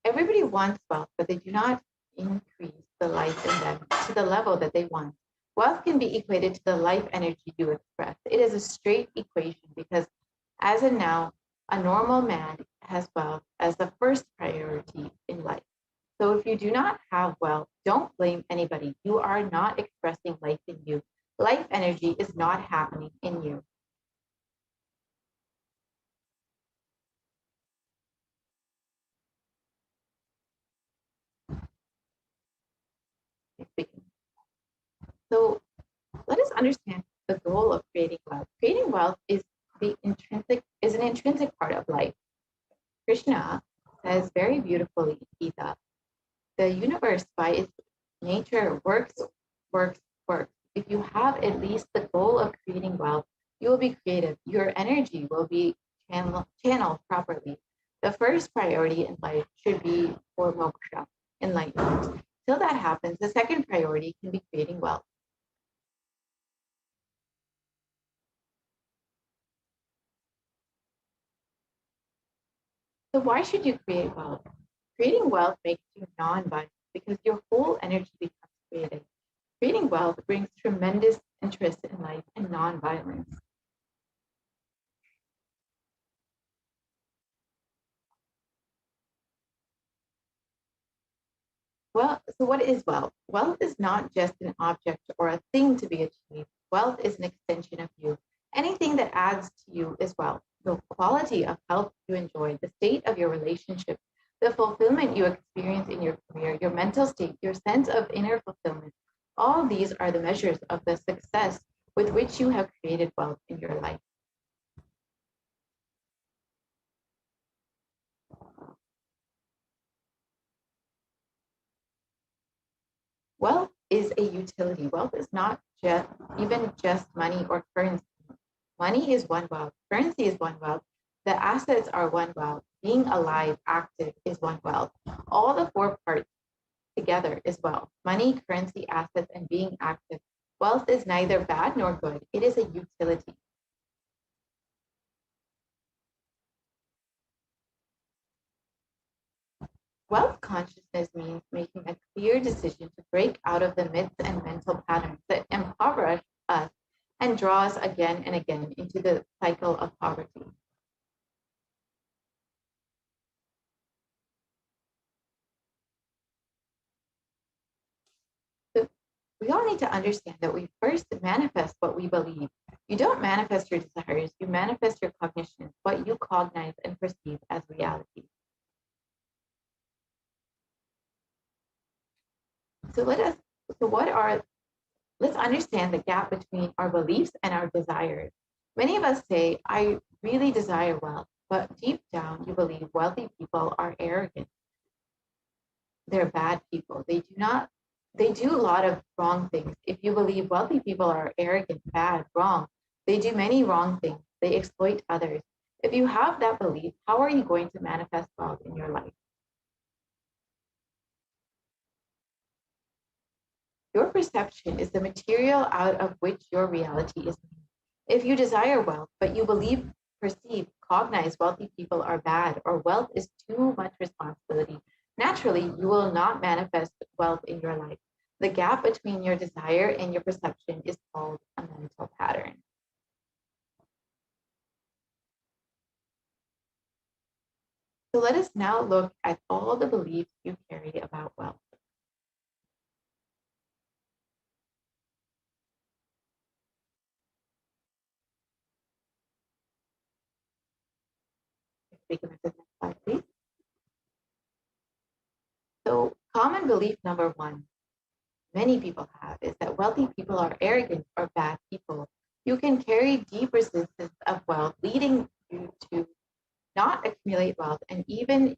Everybody wants wealth, but they do not increase the life in them to the level that they want. Wealth can be equated to the life energy you express. It is a straight equation because as of now, a normal man has wealth as the first priority in life. So if you do not have wealth, don't blame anybody. You are not expressing life in you. Life energy is not happening in you. So let us understand the goal of creating wealth. Creating wealth is an intrinsic part of life. Krishna says very beautifully in Gita, the universe by its nature works. If you have at least the goal of creating wealth, you will be creative. Your energy will be channeled properly. The first priority in life should be for moksha, enlightenment. Till that happens, the second priority can be creating wealth. So why should you create wealth? Creating wealth makes you non-violent because your whole energy becomes creative. Creating wealth brings tremendous interest in life and non-violence. Well, so what is wealth? Wealth is not just an object or a thing to be achieved. Wealth is an extension of you. Anything that adds to you is wealth. The quality of health you enjoy, the state of your relationship, the fulfillment you experience in your career, your mental state, your sense of inner fulfillment. All these are the measures of the success with which you have created wealth in your life. Wealth is a utility. Wealth is not just money or currency. Money is one wealth. Currency is one wealth. The assets are one wealth. Being alive, active is one wealth. All the four parts together is wealth. Money, currency, assets, and being active. Wealth is neither bad nor good. It is a utility. Wealth consciousness means making a clear decision to break out of the myths and mental patterns that impoverish us and draw us again and again into the cycle of poverty. we all need to understand that we first manifest what we believe. You don't manifest your desires, you manifest your cognition, what you cognize and perceive as reality. So let's understand the gap between our beliefs and our desires. Many of us say, I really desire wealth, but deep down you believe wealthy people are arrogant. They're bad people. They do a lot of wrong things. If you believe wealthy people are arrogant, bad, wrong, they do many wrong things. They exploit others. If you have that belief, how are you going to manifest wealth in your life? Your perception is the material out of which your reality is made. If you desire wealth, but you believe, perceive, cognize wealthy people are bad, or wealth is too much responsibility, naturally, you will not manifest wealth in your life. The gap between your desire and your perception is called a mental pattern. So let us now look at all the beliefs you carry about wealth. Take a look at the next slide, please. So common belief number one, many people have, is that wealthy people are arrogant or bad people. You can carry deep resistance of wealth, leading you to not accumulate wealth. And even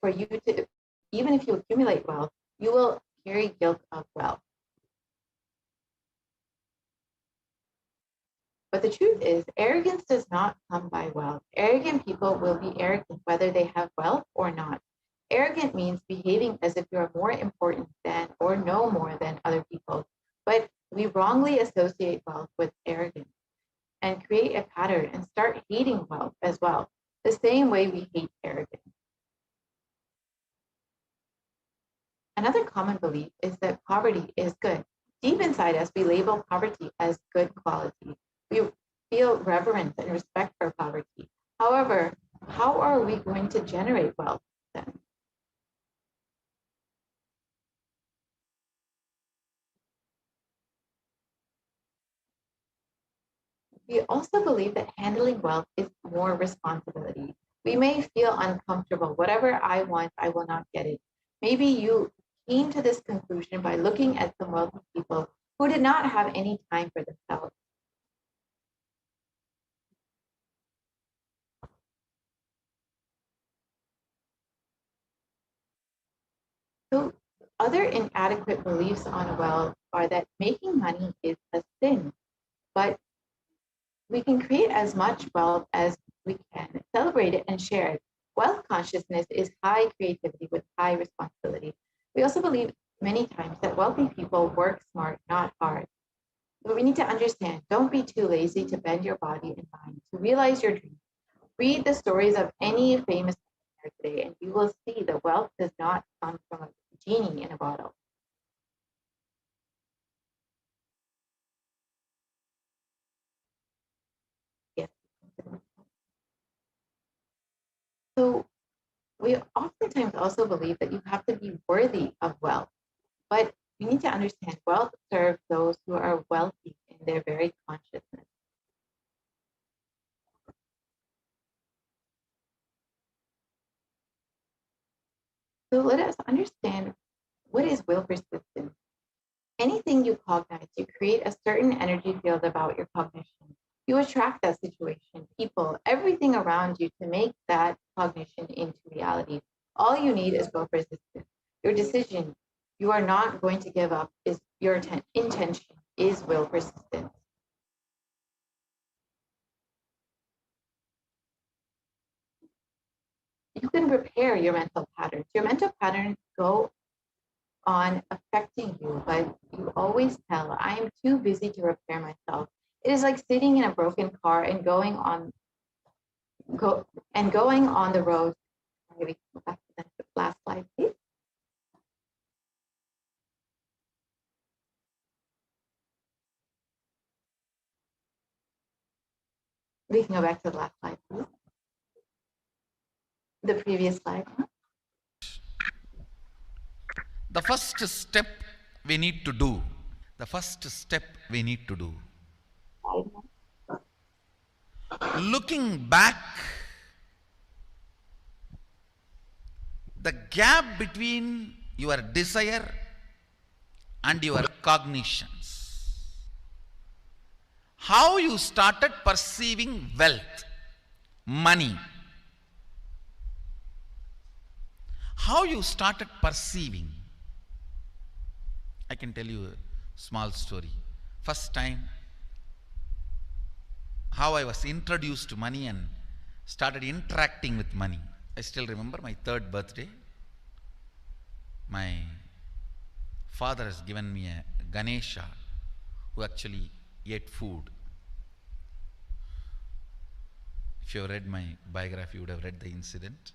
if you accumulate wealth, you will carry guilt of wealth. But the truth is, arrogance does not come by wealth. Arrogant people will be arrogant whether they have wealth or not. Arrogant means behaving as if you are more important than or know more than other people. But we wrongly associate wealth with arrogance and create a pattern and start hating wealth as well, the same way we hate arrogance. Another common belief is that poverty is good. Deep inside us, we label poverty as good quality. We feel reverence and respect for poverty. However, how are we going to generate wealth then? We also believe that handling wealth is more responsibility. We may feel uncomfortable. Whatever I want, I will not get it. Maybe you came to this conclusion by looking at some wealthy people who did not have any time for themselves. So other inadequate beliefs on wealth are that making money is a sin, but we can create as much wealth as we can, celebrate it and share it. Wealth consciousness is high creativity with high responsibility. We also believe many times that wealthy people work smart, not hard. But we need to understand, don't be too lazy to bend your body and mind to realize your dreams. Read the stories of any famous millionaire today, and you will see that wealth does not come from a genie in a bottle. Yes. So we oftentimes also believe that you have to be worthy of wealth, but you need to understand wealth serves those who are wealthy in their very consciousness. So let us understand, what is will persistence? Anything you cognize, you create a certain energy field about your cognition. You attract that situation, people, everything around you to make that cognition into reality. All you need is will persistence. Your decision, you are not going to give up, is your intention is will persistence. You can repair your mental patterns. Your mental patterns go on affecting you, but you always tell, I am too busy to repair myself. It is like sitting in a broken car and going on the road. Sorry, we can go back to the last slide, please. We can go back to the last slide, please. The previous slide. The first step we need to do the first step we need to do. Looking back, the gap between your desire and your cognitions. How you started perceiving wealth, money. How you started perceiving. I can tell you a small story. First time, how I was introduced to money and started interacting with money. I still remember my 3rd birthday. My father has given me a Ganesha who actually ate food. If you have read my biography, you would have read the incident.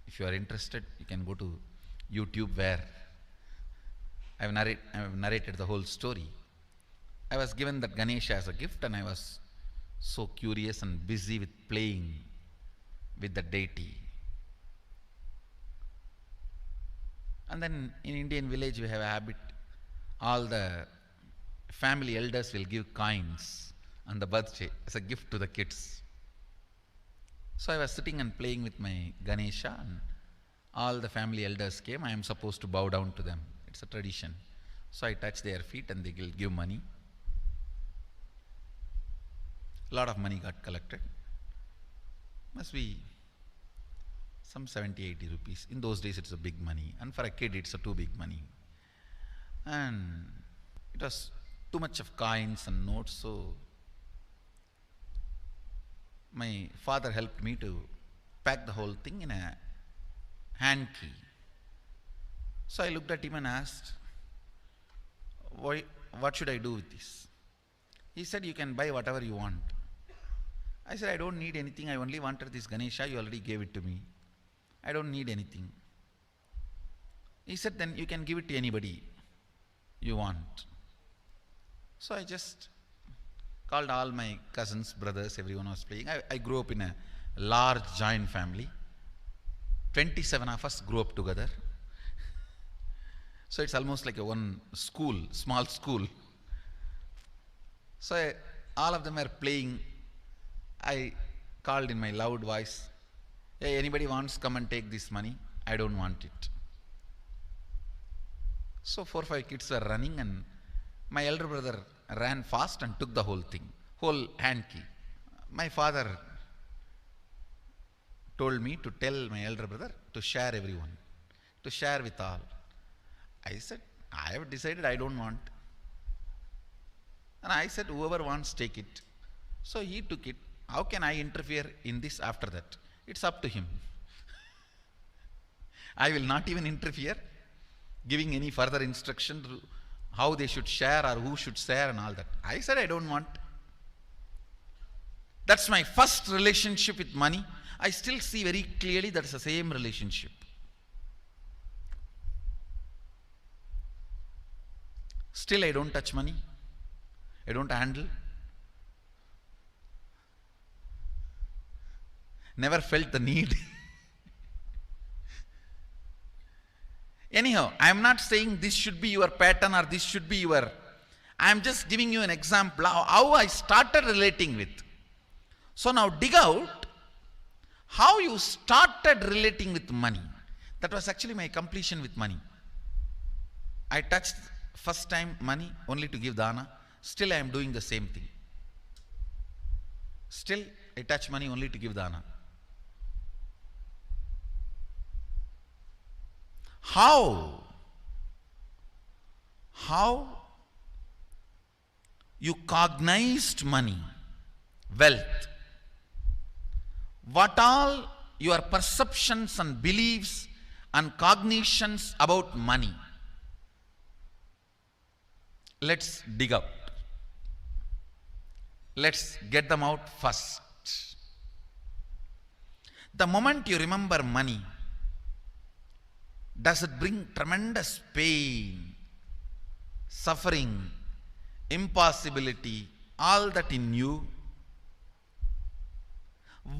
If you are interested, you can go to YouTube where I have narrated the whole story. I was given that Ganesha as a gift and I was so curious and busy with playing with the deity. And then in Indian village we have a habit, all the family elders will give coins on the birthday as a gift to the kids. So I was sitting and playing with my Ganesha and all the family elders came. I am supposed to bow down to them. It's a tradition. So I touch their feet and they will give money. A lot of money got collected. Must be some 70-80 rupees. In those days it's a big money, and for a kid it's a too big money. And it was too much of coins and notes, so my father helped me to pack the whole thing in a hand key. So I looked at him and asked, what should I do with this? He said, you can buy whatever you want. I said, I don't need anything. I only wanted this Ganesha. You already gave it to me. I don't need anything. He said, then you can give it to anybody you want. So I just called all my cousins, brothers, everyone was playing. I grew up in a large joint family. 27 of us grew up together. So it's almost like a one school, small school. So all of them are playing. I called in my loud voice, hey, anybody wants, come and take this money? I don't want it. So 4 or 5 kids were running and my elder brother ran fast and took the whole thing, whole hand key. My father told me to tell my elder brother to share everyone, to share with all. I said, I have decided I don't want. And I said, whoever wants, take it. So he took it. How can I interfere in this after that? It's up to him. I will not even interfere, giving any further instruction to how they should share or who should share and all that. I said, I don't want. That's my first relationship with money. I still see very clearly that's the same relationship. Still I don't touch money. I don't handle. Never felt the need. Anyhow, I am not saying this should be your pattern or this should be your... I am just giving you an example how I started relating with. So now dig out how you started relating with money. That was actually my completion with money. I touched first time money only to give dana. Still I am doing the same thing. Still I touch money only to give dana. How you cognized money, wealth, what all your perceptions and beliefs and cognitions about money. Let's dig out. Let's get them out first. The moment you remember money, does it bring tremendous pain, suffering, impossibility, all that in you?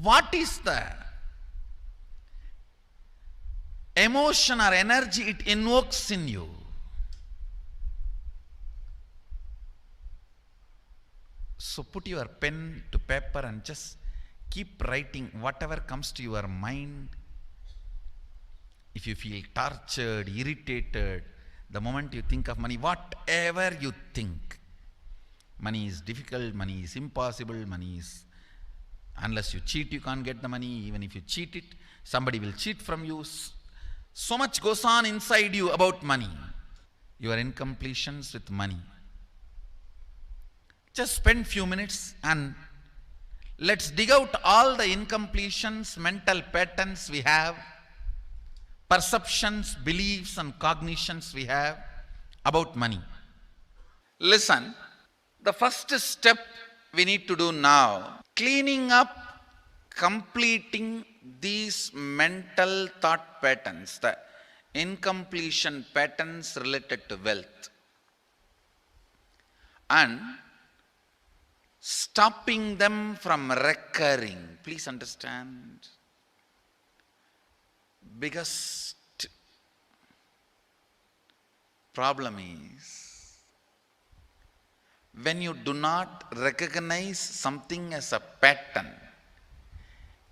What is the emotion or energy it invokes in you? So put your pen to paper and just keep writing whatever comes to your mind. If you feel tortured, irritated, the moment you think of money, whatever you think, money is difficult, money is impossible, money is, unless you cheat, you can't get the money. Even if you cheat it, somebody will cheat from you. So much goes on inside you about money. Your incompletions with money. Just spend few minutes and let's dig out all the incompletions, mental patterns we have, perceptions, beliefs and cognitions we have about money. Listen, the first step we need to do now, cleaning up, completing these mental thought patterns, the incompletion patterns related to wealth, and stopping them from recurring. Please understand. Biggest problem is when you do not recognize something as a pattern,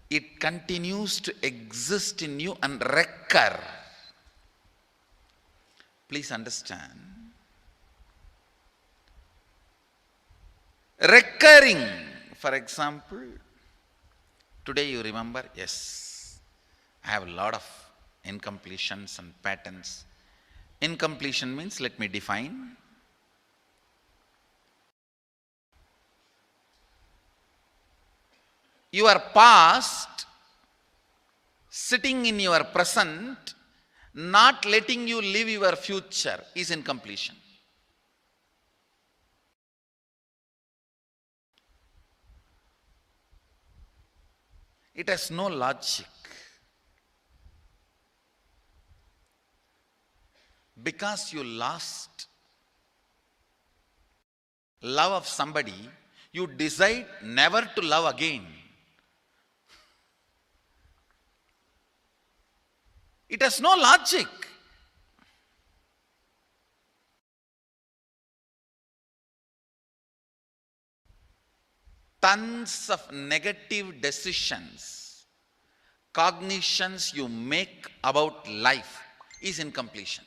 it continues to exist in you and recur. Please understand. Recurring, for example, today you remember, yes, I have a lot of incompletions and patterns. Incompletion means, let me define. Your past sitting in your present, not letting you live your future is incompletion. It has no logic. Because you lost love of somebody, you decide never to love again. It has no logic. Tons of negative decisions, cognitions you make about life is incompletion.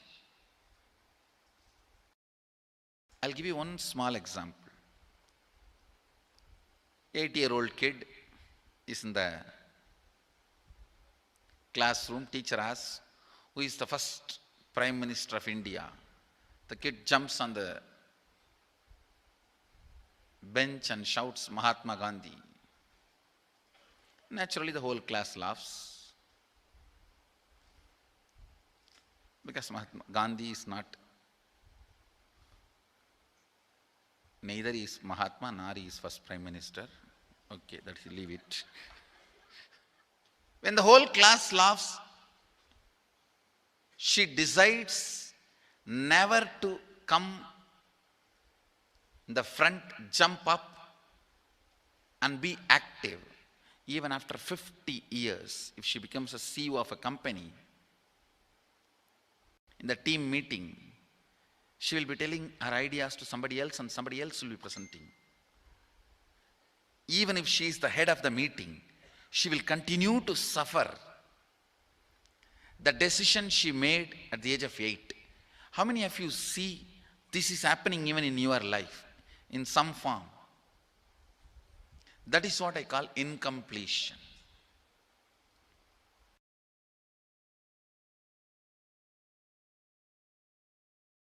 I'll give you one small example. 8-year-old kid is in the classroom. Teacher asks, who is the first Prime Minister of India? The kid jumps on the bench and shouts, Mahatma Gandhi. Naturally, the whole class laughs. Because Mahatma Gandhi is not, neither is Mahatma nor is first Prime Minister. Okay, let's leave it. When the whole class laughs, she decides never to come in the front, jump up and be active. Even after 50 years, if she becomes a CEO of a company, in the team meeting, she will be telling her ideas to somebody else and somebody else will be presenting. Even if she is the head of the meeting, she will continue to suffer the decision she made at the age of 8. How many of you see this is happening even in your life in some form? That is what I call incompletion.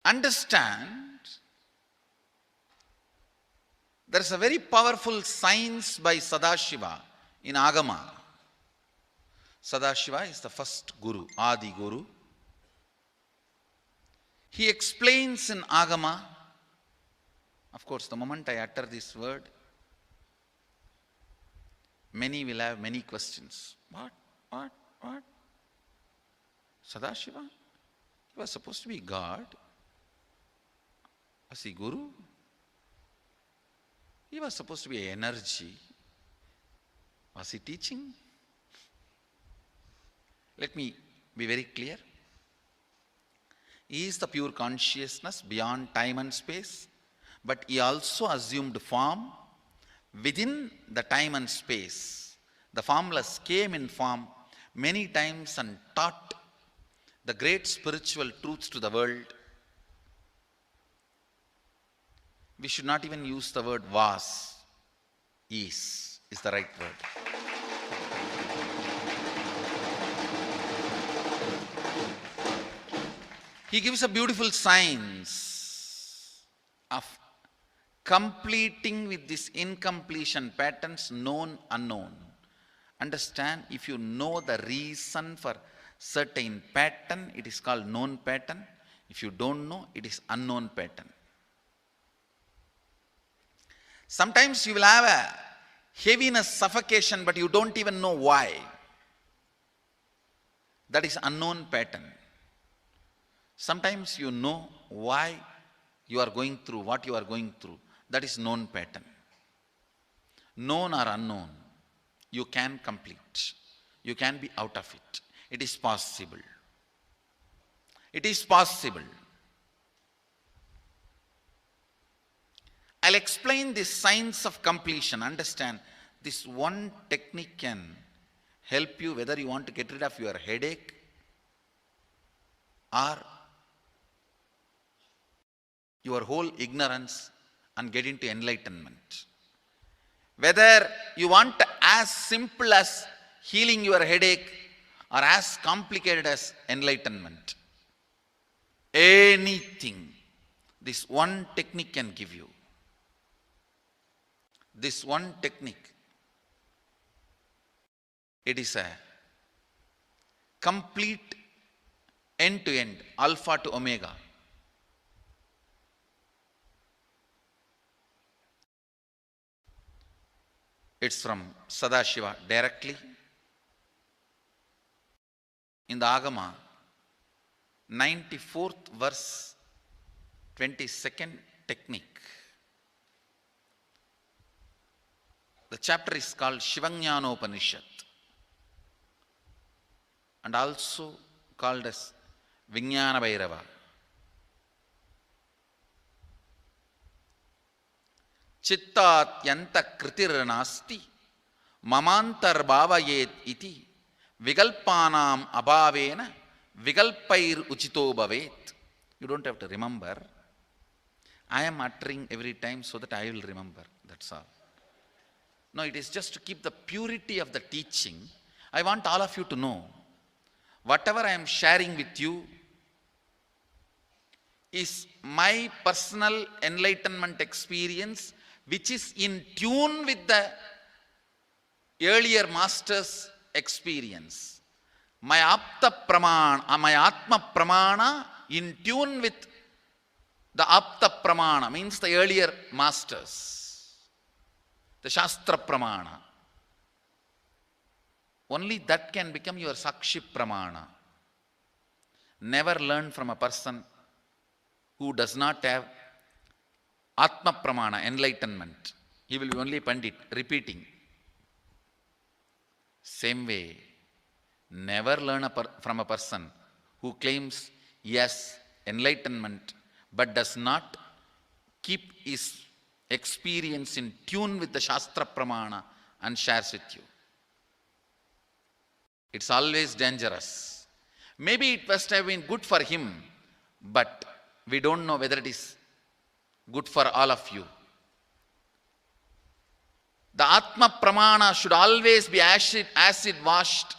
Understand, there is a very powerful science by Sadashiva in Agama. Sadashiva is the first Guru, Adi Guru. He explains in Agama, of course, the moment I utter this word, many will have many questions. What? Sadashiva? He was supposed to be God. Was he Guru? He was supposed to be energy. Was he teaching? Let me be very clear. He is the pure consciousness beyond time and space, but he also assumed form Within the time and space, the formless came in form many times and taught the great spiritual truths to the world. We should not even use the word was. Is the right word. He gives a beautiful science of completing with this incompletion patterns, known, unknown. Understand, if you know the reason for certain pattern, it is called known pattern. If you don't know, it is unknown pattern. Sometimes you will have a heaviness, suffocation, but you don't even know why. That is unknown pattern. Sometimes you know why you are going through what you are going through. That is known pattern. Known or unknown, you can complete. You can be out of it. It is possible. It is possible. I'll explain this science of completion. Understand, this one technique can help you whether you want to get rid of your headache or your whole ignorance and get into enlightenment. Whether you want as simple as healing your headache or as complicated as enlightenment. Anything, this one technique can give you. This one technique, it is a complete end-to-end, alpha to omega. It's from Sadashiva directly. In the Agama, 94th verse, 22nd technique. The chapter is called Shivajnanopanishad and also called as Vijnana Bhairava. Chittat yanta kritir nasti mamantar bhavayet iti vigalpanam abhavena vigalpair uchito bhavet. You don't have to remember. I am uttering every time so that I will remember. That's all. No, it is just to keep the purity of the teaching. I want all of you to know, whatever I am sharing with you is my personal enlightenment experience, which is in tune with the earlier master's experience. My Apta Pramana, my Atma Pramana in tune with the Apta Pramana, means the earlier masters. The Shastra Pramana. Only that can become your Sakshi Pramana. Never learn from a person who does not have Atma Pramana, enlightenment. He will be only Pandit, repeating. Same way, never learn from a person who claims yes, enlightenment, but does not keep his experience in tune with the Shastra Pramana and shares with you. It's always dangerous. Maybe it must have been good for him, but we don't know whether it is good for all of you. The Atma Pramana should always be acid washed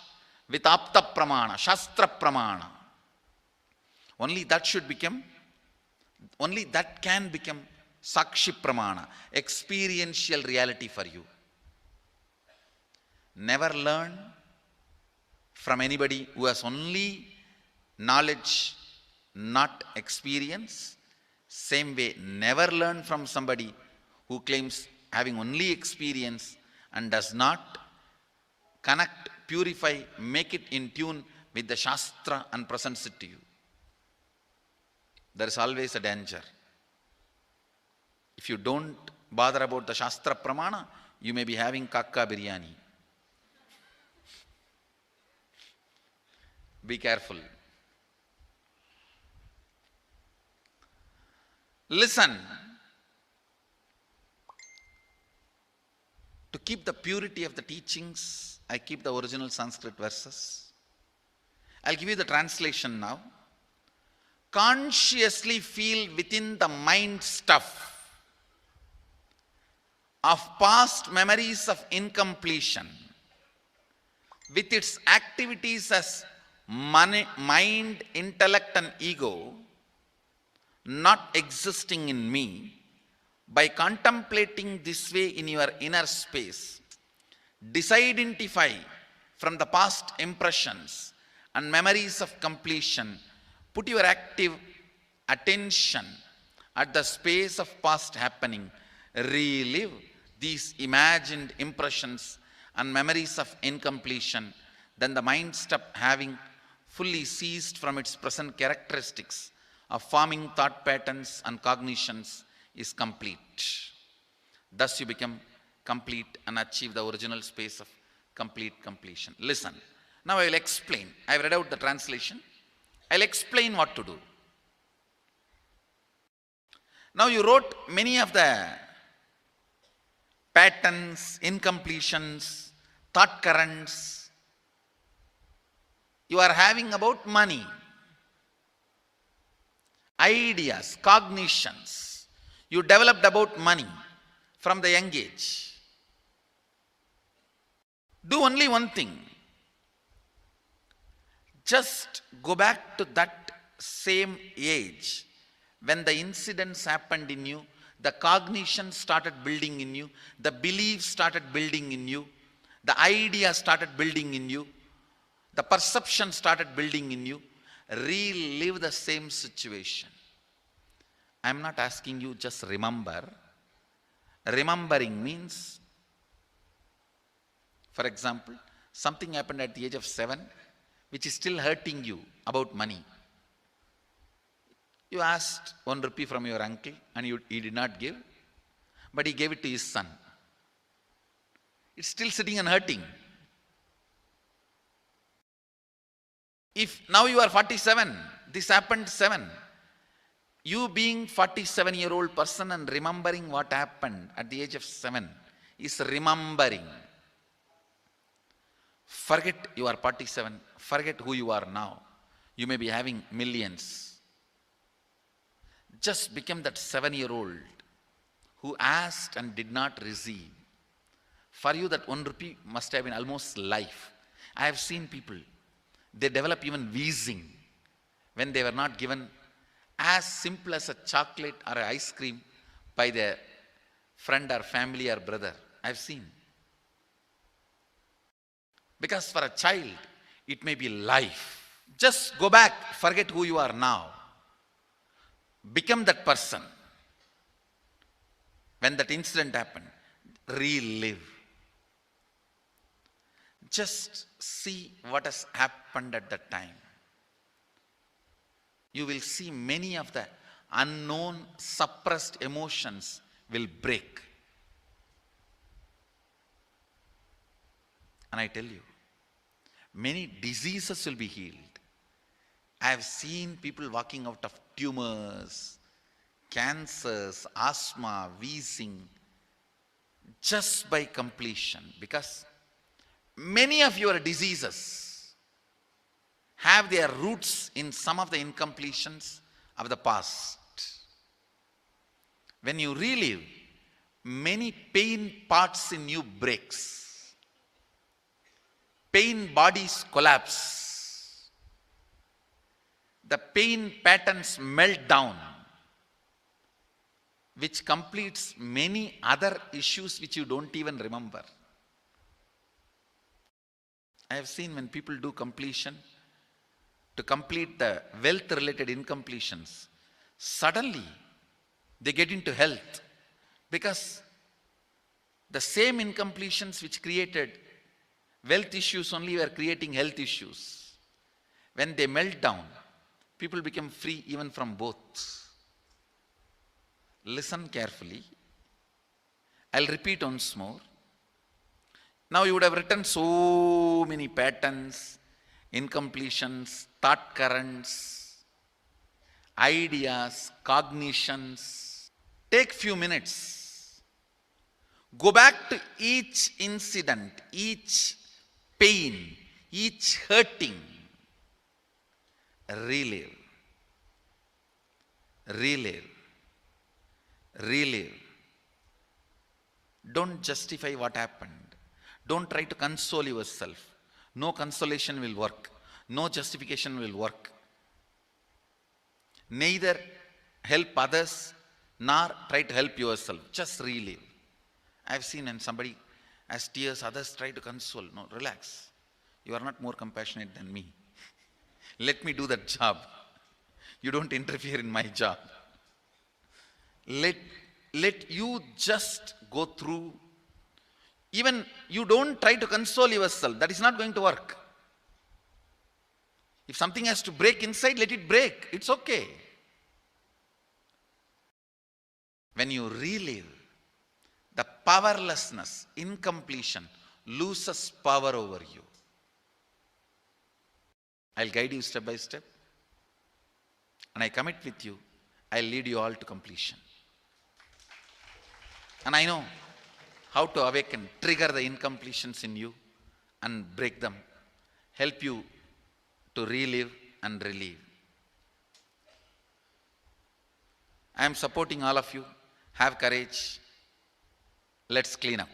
with Apta Pramana, Shastra Pramana. Only that can become Sakshi Pramana, experiential reality for you. Never learn from anybody who has only knowledge, not experience. Same way, never learn from somebody who claims having only experience and does not connect, purify, make it in tune with the Shastra and presents it to you. There is always a danger. If you don't bother about the Shastra Pramana, you may be having kakka biryani. Be careful. Listen. To keep the purity of the teachings, I keep the original Sanskrit verses. I'll give you the translation now. Consciously feel within the mind stuff of past memories of incompletion with its activities as mind, intellect and ego not existing in me. By contemplating this way in your inner space, disidentify from the past impressions and memories of completion. Put your active attention at the space of past happening. Relive these imagined impressions and memories of incompletion. Then the mind stop having fully ceased from its present characteristics of forming thought patterns and cognitions is complete. Thus you become complete and achieve the original space of complete completion. Listen. Now I will explain. I have read out the translation. I will explain what to do. Now you wrote many of the patterns, incompletions, thought currents you are having about money, ideas, cognitions you developed about money from the young age. Do only one thing. Just go back to that same age when the incidents happened in you, the cognition started building in you, the beliefs started building in you, the idea started building in you, the perception started building in you. Relive the same situation. I am not asking you just remember. Remembering means, for example, something happened at the age of 7 which is still hurting you about money. You asked 1 rupee from your uncle and he did not give, but he gave it to his son. It's still sitting and hurting. If now you are 47, this happened 7. You being 47-year-old person and remembering what happened at the age of 7 is remembering. Forget you are 47. Forget who you are now. You may be having millions. Just become that 7-year-old who asked and did not receive. For you that 1 rupee must have been almost life. I have seen people, they develop even wheezing when they were not given as simple as a chocolate or an ice cream by their friend or family or brother. I have seen. Because for a child, it may be life. Just go back, forget who you are now. Become that person. When that incident happened, relive. Just see what has happened at that time. You will see many of the unknown, suppressed emotions will break. And I tell you, many diseases will be healed. I have seen people walking out of tumors, cancers, asthma, wheezing, just by completion. Because many of your diseases have their roots in some of the incompletions of the past. When you relive, many pain parts in you breaks. Pain bodies collapse. The pain patterns melt down, which completes many other issues which you don't even remember. I have seen when people do completion, to complete the wealth-related incompletions, suddenly they get into health, because the same incompletions which created wealth issues only were creating health issues. When they melt down, people become free even from both. Listen carefully. I'll repeat once more. Now you would have written so many patterns, incompletions, thought currents, ideas, cognitions. Take few minutes. Go back to each incident, each pain, each hurting. Relive, relive, relive. Don't justify what happened. Don't try to console yourself. No consolation will work. No justification will work. Neither help others nor try to help yourself. Just relive. I've seen when somebody has tears, others try to console. No, relax. You are not more compassionate than me. Let me do that job. You don't interfere in my job. Let you just go through. Even you don't try to console yourself. That is not going to work. If something has to break inside, let it break. It's okay. When you relive, the powerlessness, incompletion, loses power over you. I'll guide you step by step. And I commit with you, I'll lead you all to completion. And I know how to awaken, trigger the incompletions in you and break them. Help you to relive and relieve. I am supporting all of you. Have courage. Let's clean up.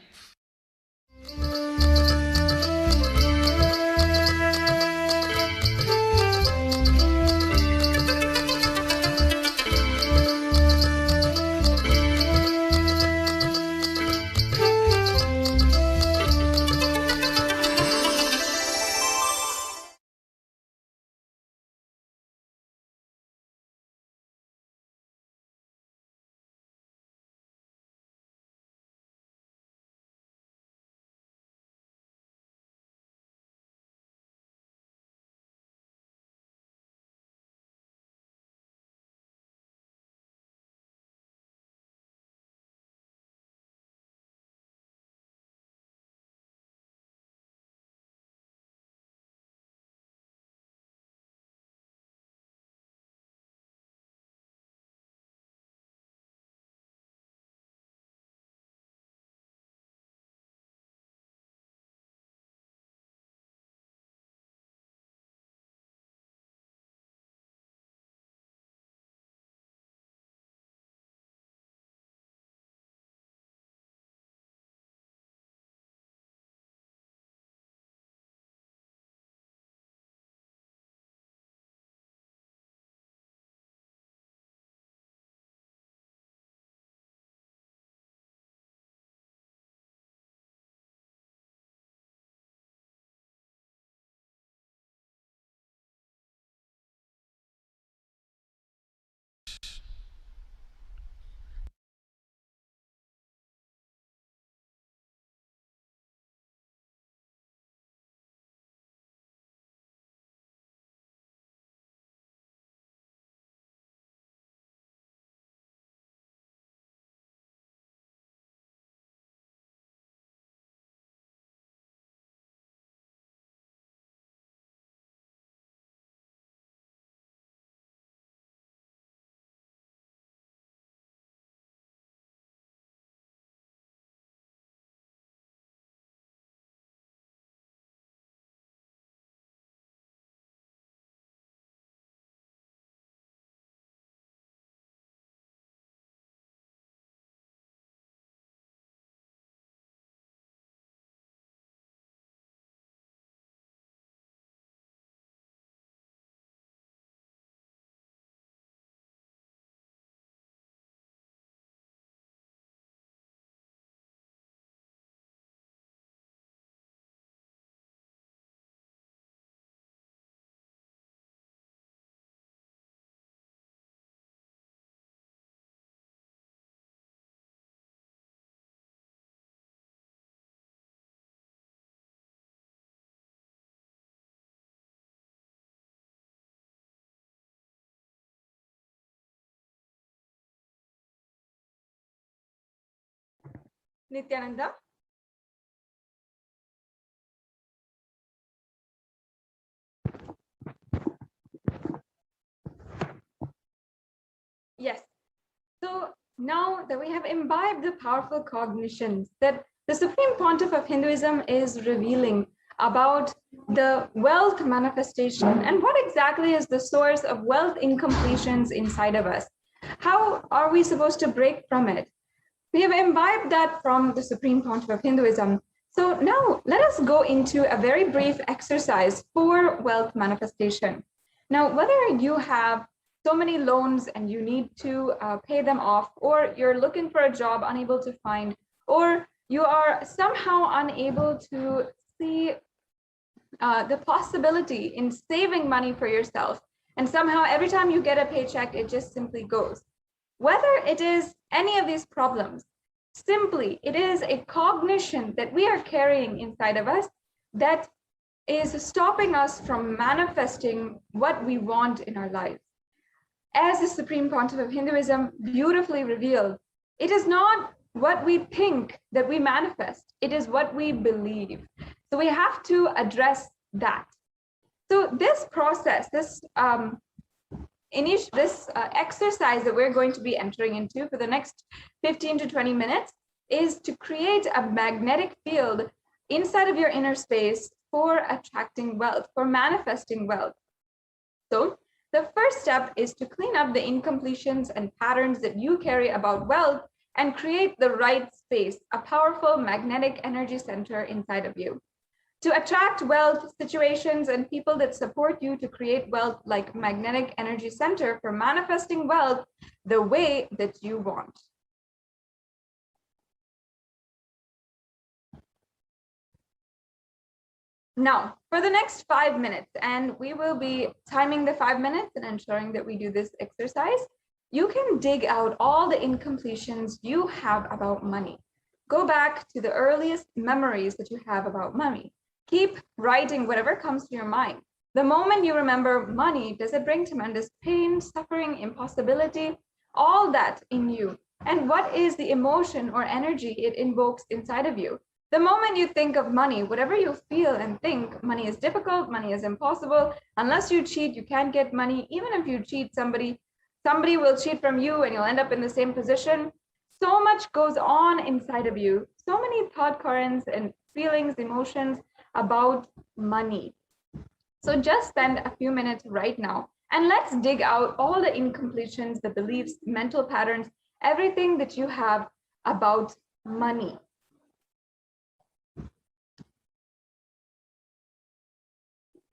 Nithyananda? Yes. So now that we have imbibed the powerful cognitions that the Supreme Pontiff of Hinduism is revealing about the wealth manifestation and what exactly is the source of wealth incompletions inside of us, how are we supposed to break from it? We have imbibed that from the Supreme Pontiff of Hinduism. So now let us go into a very brief exercise for wealth manifestation. Now, whether you have so many loans and you need to pay them off, or you're looking for a job unable to find, or you are somehow unable to see the possibility in saving money for yourself, and somehow every time you get a paycheck, it just simply goes. Whether it is any of these problems, simply it is a cognition that we are carrying inside of us that is stopping us from manifesting what we want in our lives. As the Supreme Pontiff of Hinduism beautifully revealed, it is not what we think that we manifest, it is what we believe. So we have to address that. So this process, this exercise that we're going to be entering into for the next 15 to 20 minutes is to create a magnetic field inside of your inner space for attracting wealth, for manifesting wealth. So the first step is to clean up the incompletions and patterns that you carry about wealth and create the right space, a powerful magnetic energy center inside of you. To attract wealth, situations, and people that support you to create wealth like magnetic energy center for manifesting wealth the way that you want. Now, for the next 5 minutes, and we will be timing the 5 minutes and ensuring that we do this exercise, you can dig out all the incompletions you have about money. Go back to the earliest memories that you have about money. Keep writing whatever comes to your mind. The moment you remember money, does it bring tremendous pain, suffering, impossibility, all that in you? And what is the emotion or energy it invokes inside of you? The moment you think of money, whatever you feel and think, money is difficult, money is impossible. Unless you cheat, you can't get money. Even if you cheat somebody will cheat from you and you'll end up in the same position. So much goes on inside of you. So many thought currents and feelings, emotions about money. So just spend a few minutes right now and let's dig out all the incompletions, the beliefs, mental patterns, everything that you have about money.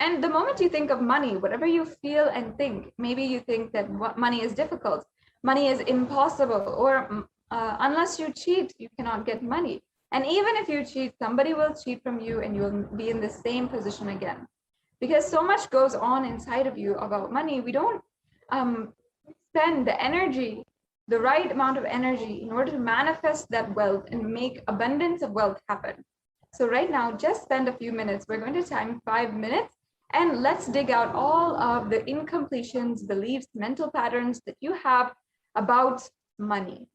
And the moment you think of money, whatever you feel and think, maybe you think that money is difficult, money is impossible, or unless you cheat, you cannot get money. And even if you cheat, somebody will cheat from you and you'll be in the same position again. Because so much goes on inside of you about money, we don't spend the energy, the right amount of energy in order to manifest that wealth and make abundance of wealth happen. So right now, just spend a few minutes. We're going to time 5 minutes. And let's dig out all of the incompletions, beliefs, mental patterns that you have about money.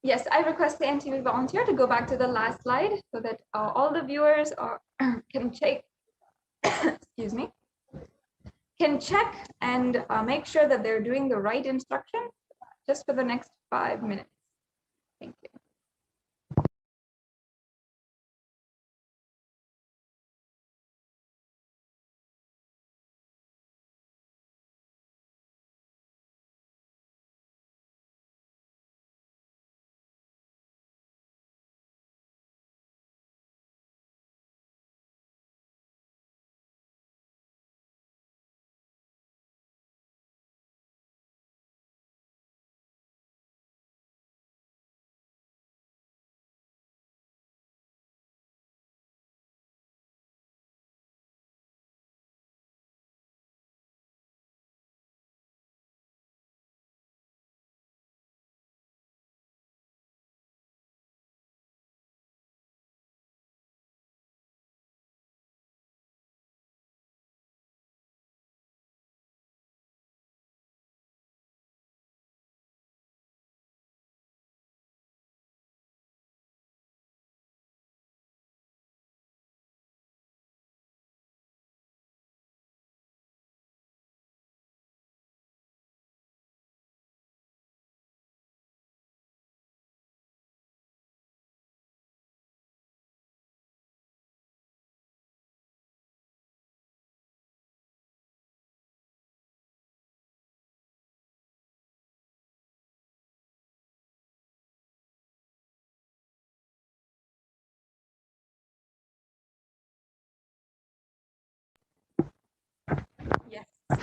Yes, I request the NTV volunteer to go back to the last slide so that all the viewers can check, excuse me, can check and make sure that they're doing the right instructions just for the next 5 minutes. Thank you.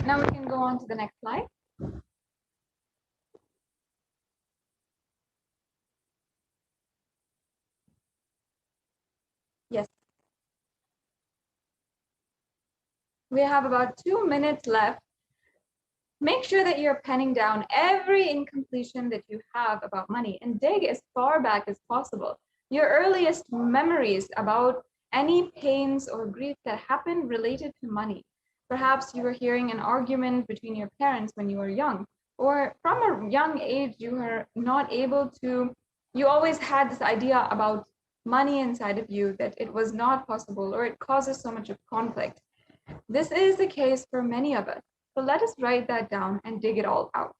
Now we can go on to the next slide. Yes. We have about 2 minutes left. Make sure that you're penning down every incompletion that you have about money and dig as far back as possible. Your earliest memories about any pains or grief that happened related to money. Perhaps you were hearing an argument between your parents when you were young, or from a young age, you were not able to, you always had this idea about money inside of you that it was not possible or it causes so much of conflict. This is the case for many of us. So let us write that down and dig it all out.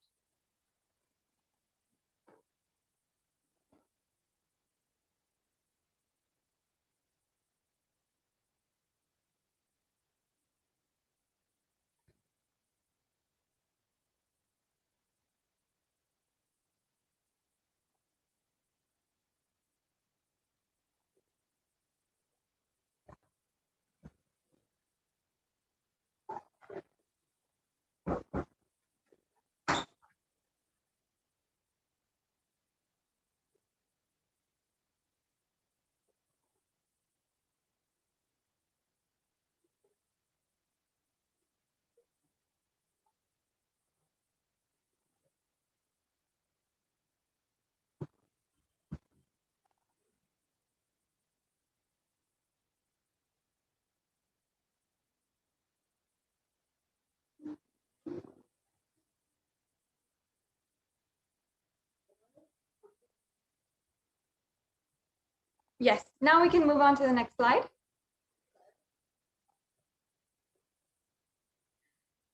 Yes, now we can move on to the next slide.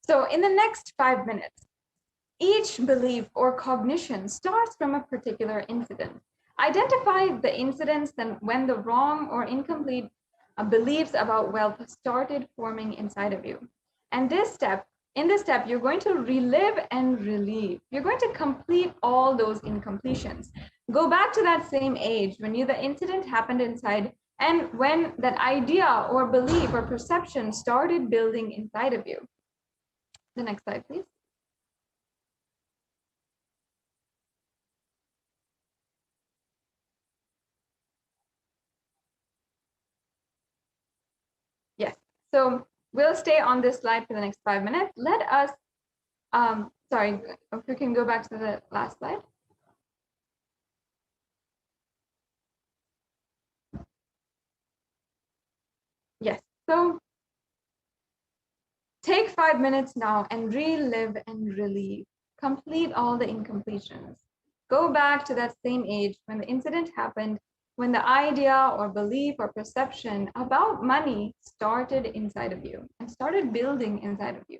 So in the next 5 minutes, each belief or cognition starts from a particular incident. Identify the incidents then when the wrong or incomplete beliefs about wealth started forming inside of you. And in this step, you're going to relive and relieve. You're going to complete all those incompletions. Go back to that same age when the incident happened inside and when that idea or belief or perception started building inside of you. The next slide, please. Yes, so we'll stay on this slide for the next 5 minutes. Let us, sorry, if we can go back to the last slide. Yes, so take 5 minutes now and relive and relieve. Complete all the incompletions. Go back to that same age when the incident happened, when the idea or belief or perception about money started inside of you and started building inside of you.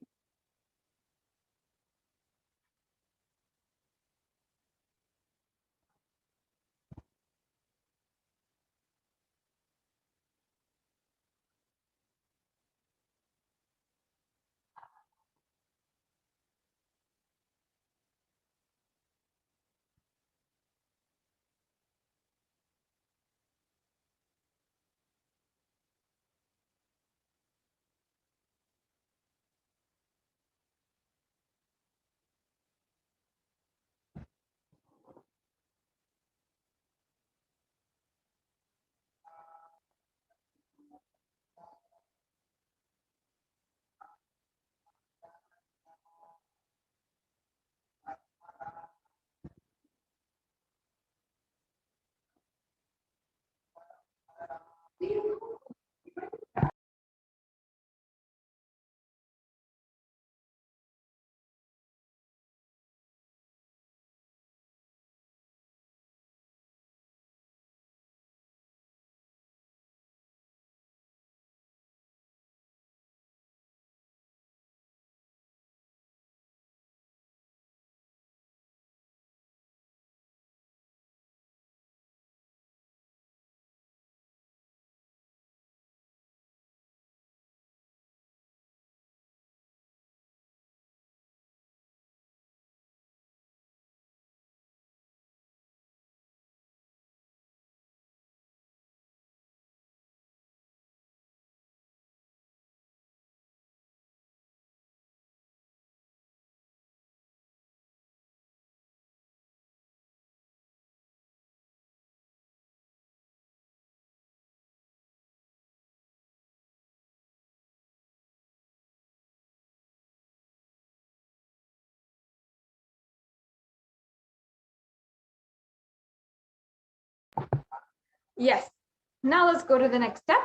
Yes. Now let's go to the next step.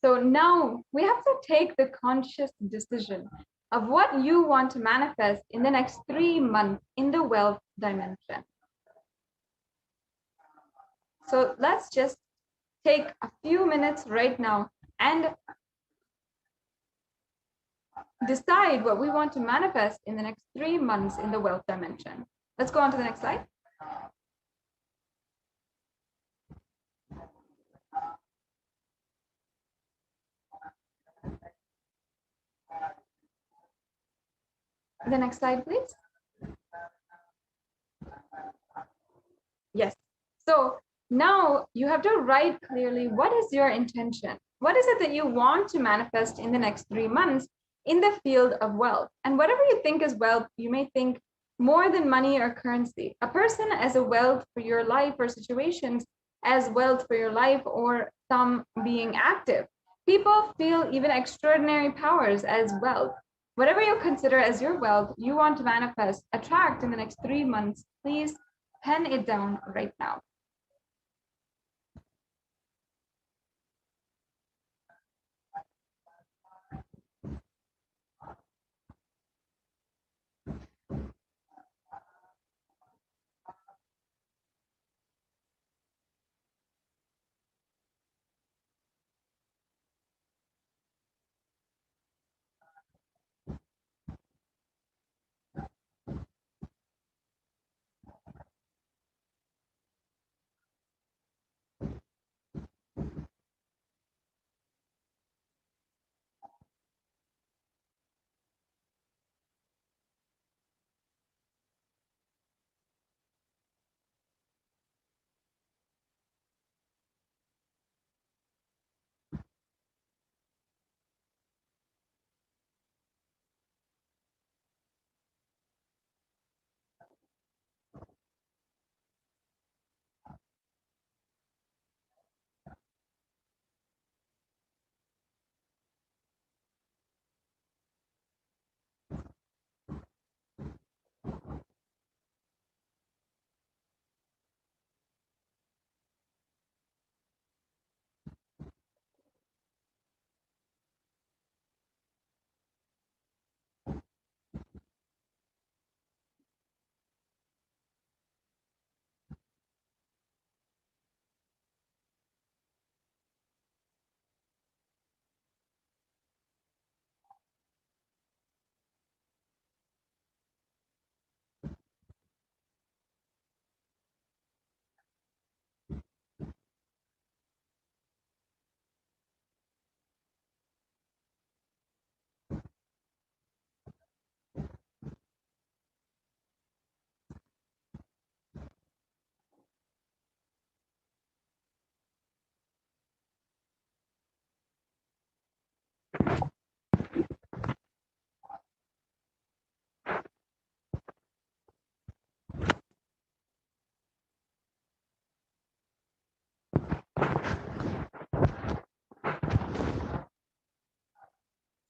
So now we have to take the conscious decision of what you want to manifest in the next 3 months in the wealth dimension. So let's just take a few minutes right now and decide what we want to manifest in the next 3 months in the wealth dimension. Let's go on to the next slide. The next slide, please. Yes. So now you have to write clearly, what is your intention? What is it that you want to manifest in the next 3 months in the field of wealth? And whatever you think is wealth, you may think more than money or currency. A person as a wealth for your life or situations as wealth for your life, or some being active. People feel even extraordinary powers as wealth. Whatever you consider as your wealth, you want to manifest, attract in the next 3 months, please pen it down right now.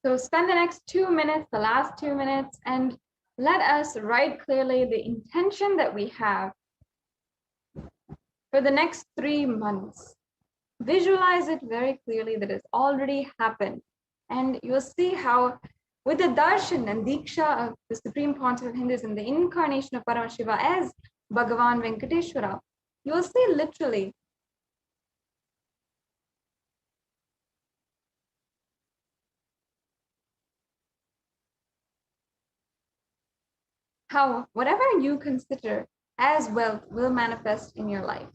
So spend the next 2 minutes, the last 2 minutes, and let us write clearly the intention that we have for the next 3 months. Visualize it very clearly that it's already happened. And you'll see how with the darshan and diksha of the Supreme Pontiff of Hinduism, the incarnation of Paramashiva as Bhagavan Venkateshwara, you'll see literally how whatever you consider as wealth will manifest in your life.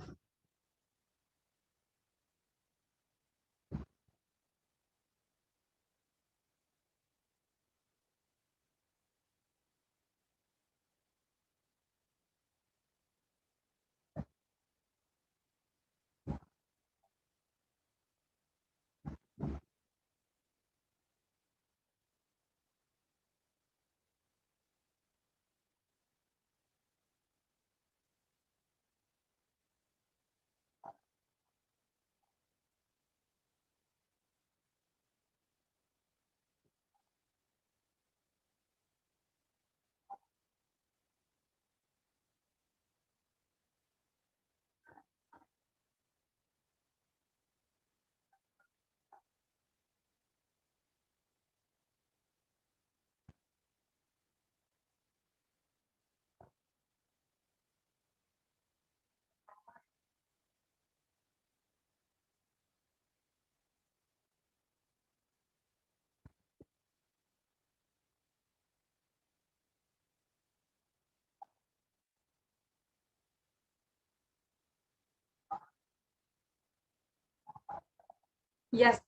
Yes.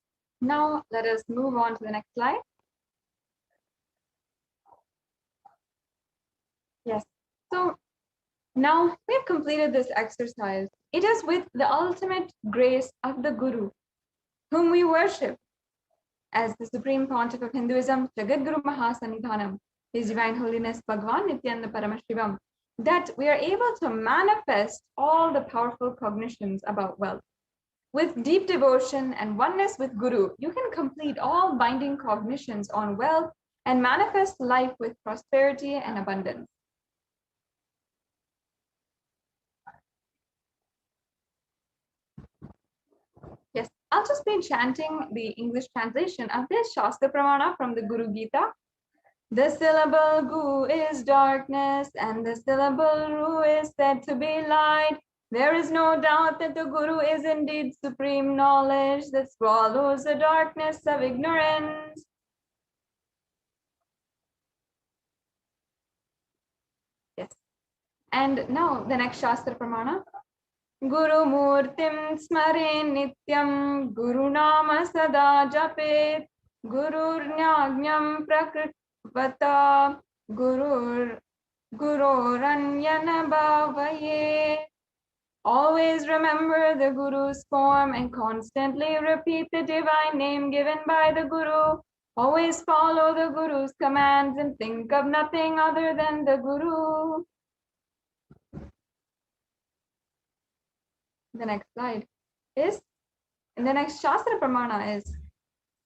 Now let us move on to the next slide. Yes. So now we have completed this exercise. It is with the ultimate grace of the Guru, whom we worship as the Supreme Pontiff of Hinduism, Jagadguru Mahasanidhanam, His Divine Holiness Bhagavan Nithyananda Paramashivam, that we are able to manifest all the powerful cognitions about wealth. With deep devotion and oneness with Guru, you can complete all binding cognitions on wealth and manifest life with prosperity and abundance. Yes, I'll just be chanting the English translation of this Shastra Pramana from the Guru Gita. The syllable Gu is darkness, and the syllable Ru is said to be light. There is no doubt that the Guru is indeed supreme knowledge that swallows the darkness of ignorance. Yes. And now the next Shastra Pramana. Guru Murtim Smare Nityam Guru Nama Sada Japet Gurur Nyagnyam Prakrivata Gururanyana Bhavaye. Always remember the Guru's form and constantly repeat the divine name given by the Guru. Always follow the Guru's commands and think of nothing other than the Guru. The next slide is, and the next Shastra Pramana is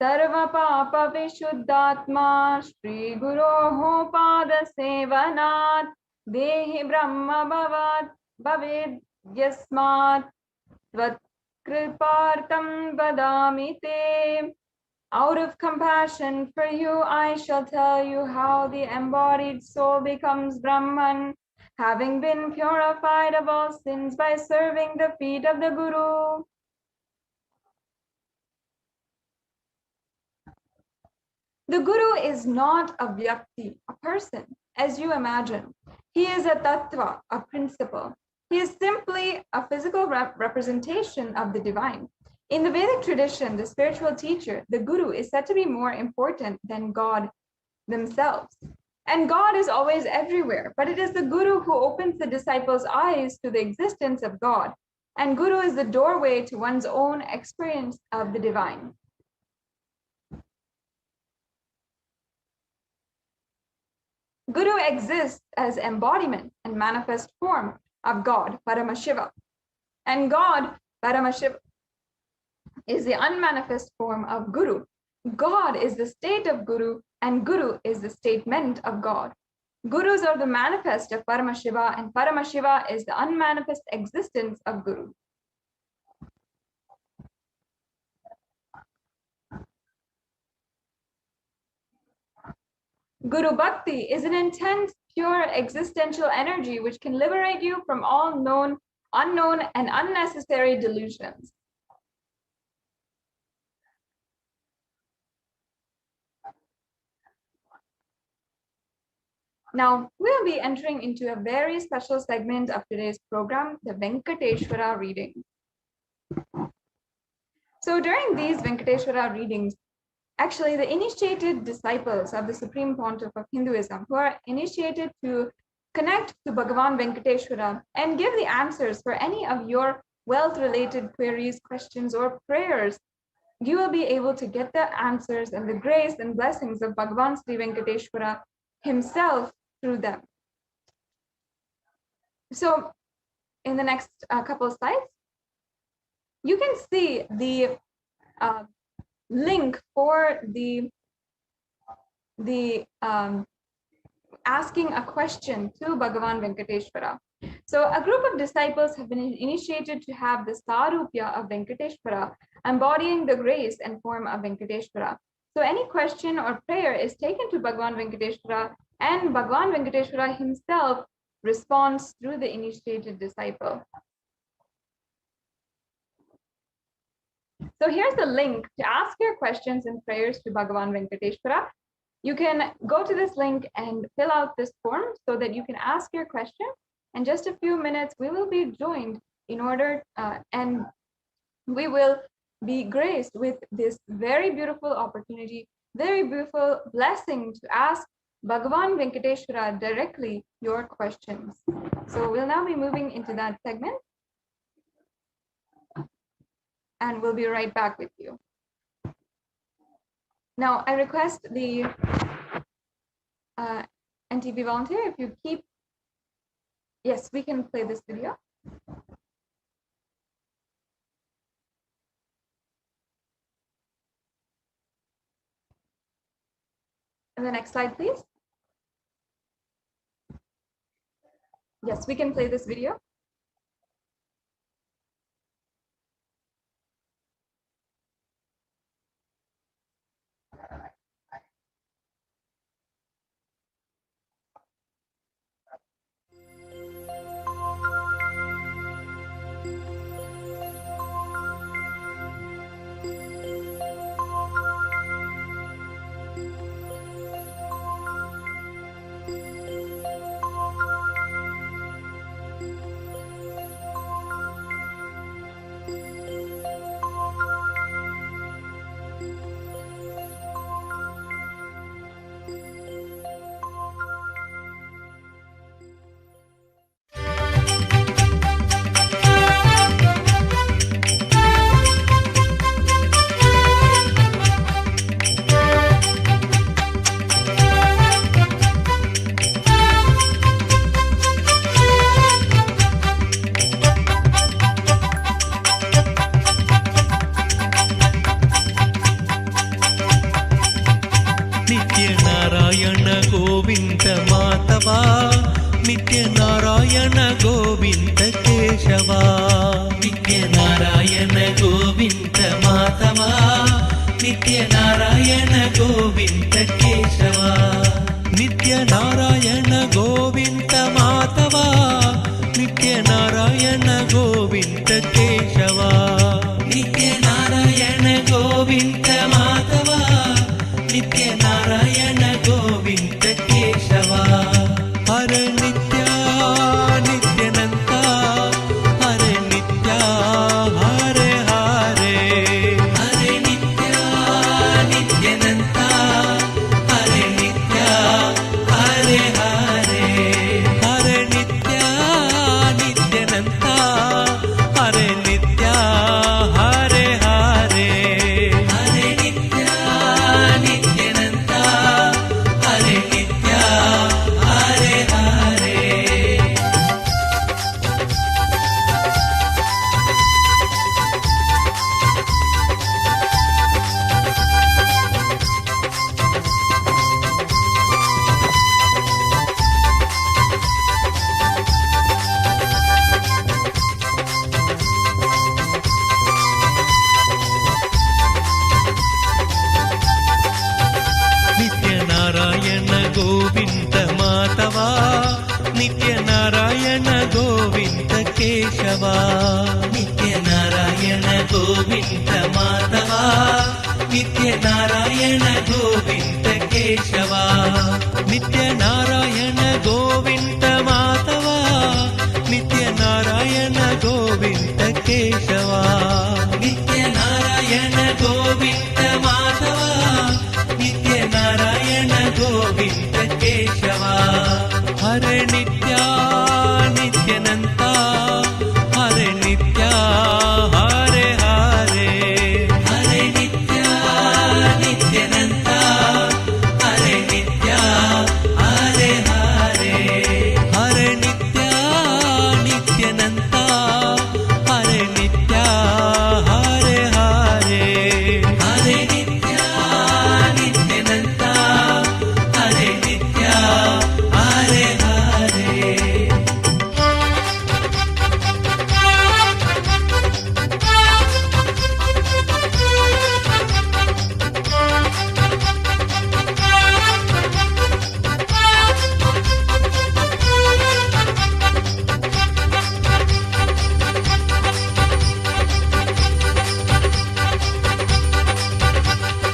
Sarva Papa Vishuddhatma Shri Guroho Pada Sevanat Dehi Brahma Bhavat Bhavid Yasmat Tvat Kripartam Vadami Te. Out of compassion for you, I shall tell you how the embodied soul becomes Brahman, having been purified of all sins by serving the feet of the Guru. The Guru is not a vyakti, a person, as you imagine. He is a tattva, a principle. He is simply a physical representation of the divine. In the Vedic tradition, the spiritual teacher, the Guru, is said to be more important than God themselves. And God is always everywhere, but it is the Guru who opens the disciples' eyes to the existence of God. And Guru is the doorway to one's own experience of the divine. Guru exists as embodiment and manifest form of God, Paramashiva. And God, Paramashiva, is the unmanifest form of Guru. God is the state of Guru, and Guru is the statement of God. Gurus are the manifest of Paramashiva, and Paramashiva is the unmanifest existence of Guru. Guru Bhakti is an intense, pure, existential energy which can liberate you from all known, unknown, and unnecessary delusions. Now, we'll be entering into a very special segment of today's program, the Venkateshwara readings. So during these Venkateshwara readings, actually the initiated disciples of the Supreme Pontiff of Hinduism, who are initiated to connect to Bhagavan Venkateshwara and give the answers for any of your wealth-related queries, questions, or prayers, you will be able to get the answers and the grace and blessings of Bhagavan Sri Venkateshwara himself through them. So in the next couple of slides, you can see the link for the asking a question to Bhagavan Venkateshwara. So a group of disciples have been initiated to have the Sarupya of Venkateshwara, embodying the grace and form of Venkateshwara. So any question or prayer is taken to Bhagavan Venkateshwara, and Bhagavan Venkateshwara himself responds through the initiated disciple. So here's the link to ask your questions and prayers to Bhagavan Venkateshwara. You can go to this link and fill out this form so that you can ask your question. In just a few minutes, we will be joined in order and we will be graced with this very beautiful opportunity, very beautiful blessing to ask Bhagavan Venkateshwara directly your questions. So we'll now be moving into that segment, and we'll be right back with you. Now, I request the NTP volunteer, if you keep, yes, we can play this video. And the next slide, please. Yes, we can play this video. नित्यनारायण Govind Keshwa नित्यनारायण Govind Madhava नित्यनारायण Govind Keshwa नित्यनारायण Govind Madhava नित्यनारायण Govind Keshwa नित्यनारायण Govind Madhava नित्यनारायण Govind Keshwa Hare Nitya नित्यानन्ता Hare Nitya Hare Hare Hare Nitya नित्यानन्ता Hare Nitya Hare Hare Hare Nitya नित्यानन्ता Hare Nitya Hare Hare Hare Nitya नित्यानन्ता Hare Nitya Hare Hare नित्यनारायण Govind Madhava नित्यनारायण Govind Keshwa नित्यनारायण Govind Madhava नित्यनारायण Govind Keshwa नित्यनारायण Govind Madhava नित्यनारायण Govind Keshwa नित्यनारायण Govind Madhava नित्यनारायण Govind Keshwa Hare Nitya नित्यानन्ता Hare Nitya Hare Hare Hare Nitya नित्यानन्ता Hare Nitya Hare Hare Hare Nitya नित्यानन्ता Hare Nitya Hare Hare Hare Nitya नित्यानन्ता Hare Nitya Hare Hare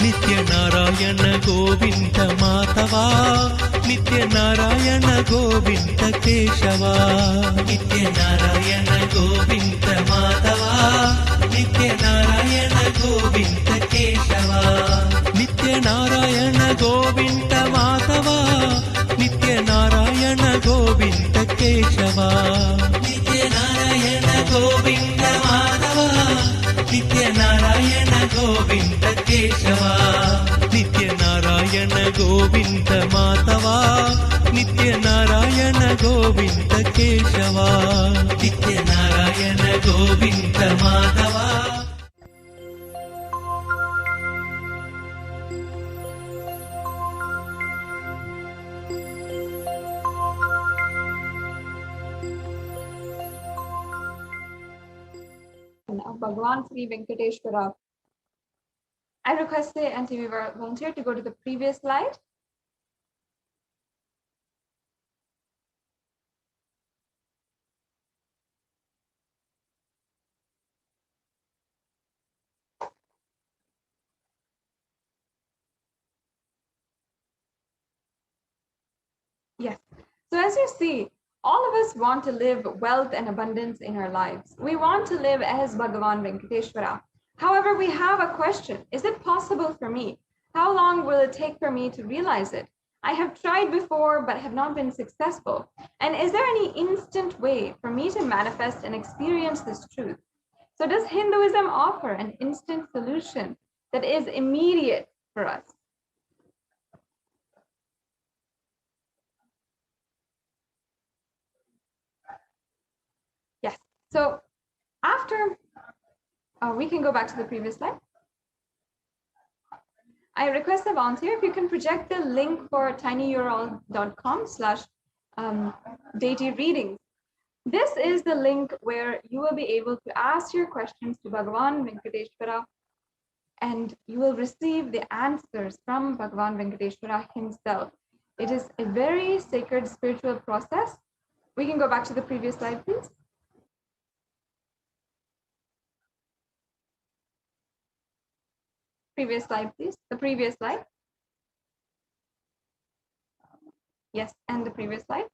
नित्यनारायण Govind Madhava नित्यनारायण Govind Keshwa नित्यनारायण Govind Madhava नित्यनारायण of Bhagavan Sri Venkateshwara. I request the NTV volunteer to go to the previous slide. Yes. So as you see, all of us want to live wealth and abundance in our lives. We want to live as Bhagavan Venkateshwara. However, we have a question. Is it possible for me? How long will it take for me to realize it? I have tried before, but have not been successful. And is there any instant way for me to manifest and experience this truth? So does Hinduism offer an instant solution that is immediate for us? Yes. So after, we can go back to the previous slide. I request a volunteer if you can project the link for tinyurl.com/deity readings. This is the link where you will be able to ask your questions to Bhagavan Venkateshwara, and you will receive the answers from Bhagavan Venkateshwara himself. It is a very sacred spiritual process. We can go back to the previous slide, please. Previous slide, please. The previous slide. Yes, and the previous slide.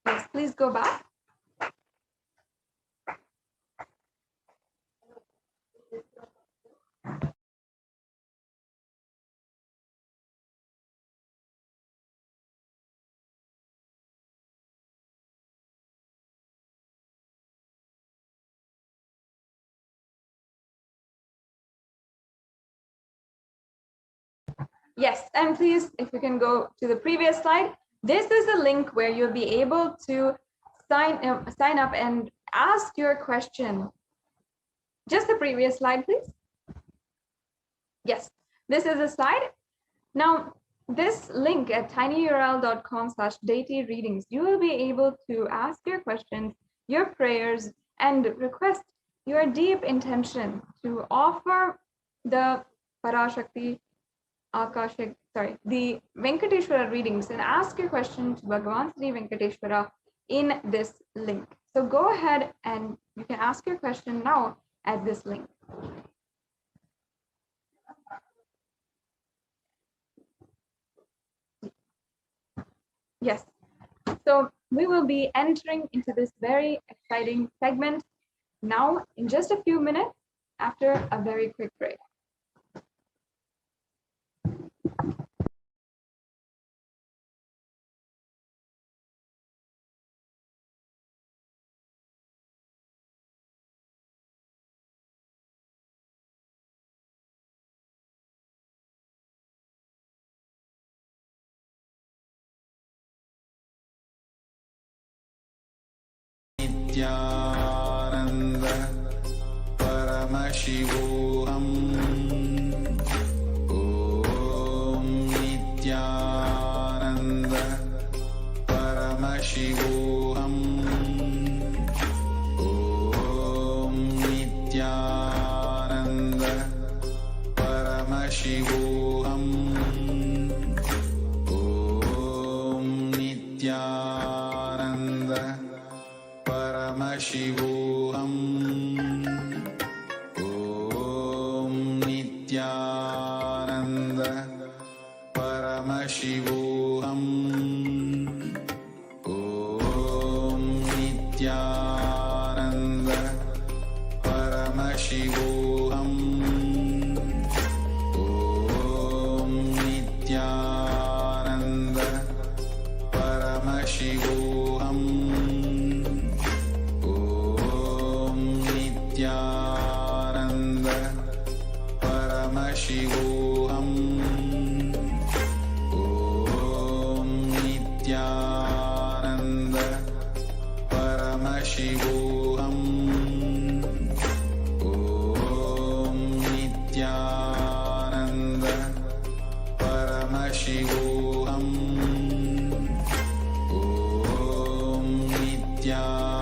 Yes, please go back. Yes, and please, if you can go to the previous slide, this is a link where you'll be able to sign up and ask your question. Just the previous slide, please. Yes, this is a slide. Now, this link at tinyurl.com/deity readings, you will be able to ask your questions, your prayers, and request your deep intention to offer the Parashakti Akashik, the Venkateshwara readings, and ask your question to Bhagavan Sri Venkateshwara in this link. So go ahead and you can ask your question now at this link. Yes, so we will be entering into this very exciting segment now in just a few minutes after a very quick break. Nithyananda Paramashivoham. Om Nithyananda Paramashivoham. Om Nithyananda Paramashivoham. Om Nithyananda Paramashivoham. Om Nithyananda Paramashivoham. Om Nithyananda Paramashivoham. Om Nithyananda Paramashivoham. Nithyananda Paramashivoham. Om Nithyananda Paramashivoham. Om Nithyananda Paramashivoham. Om Nithyananda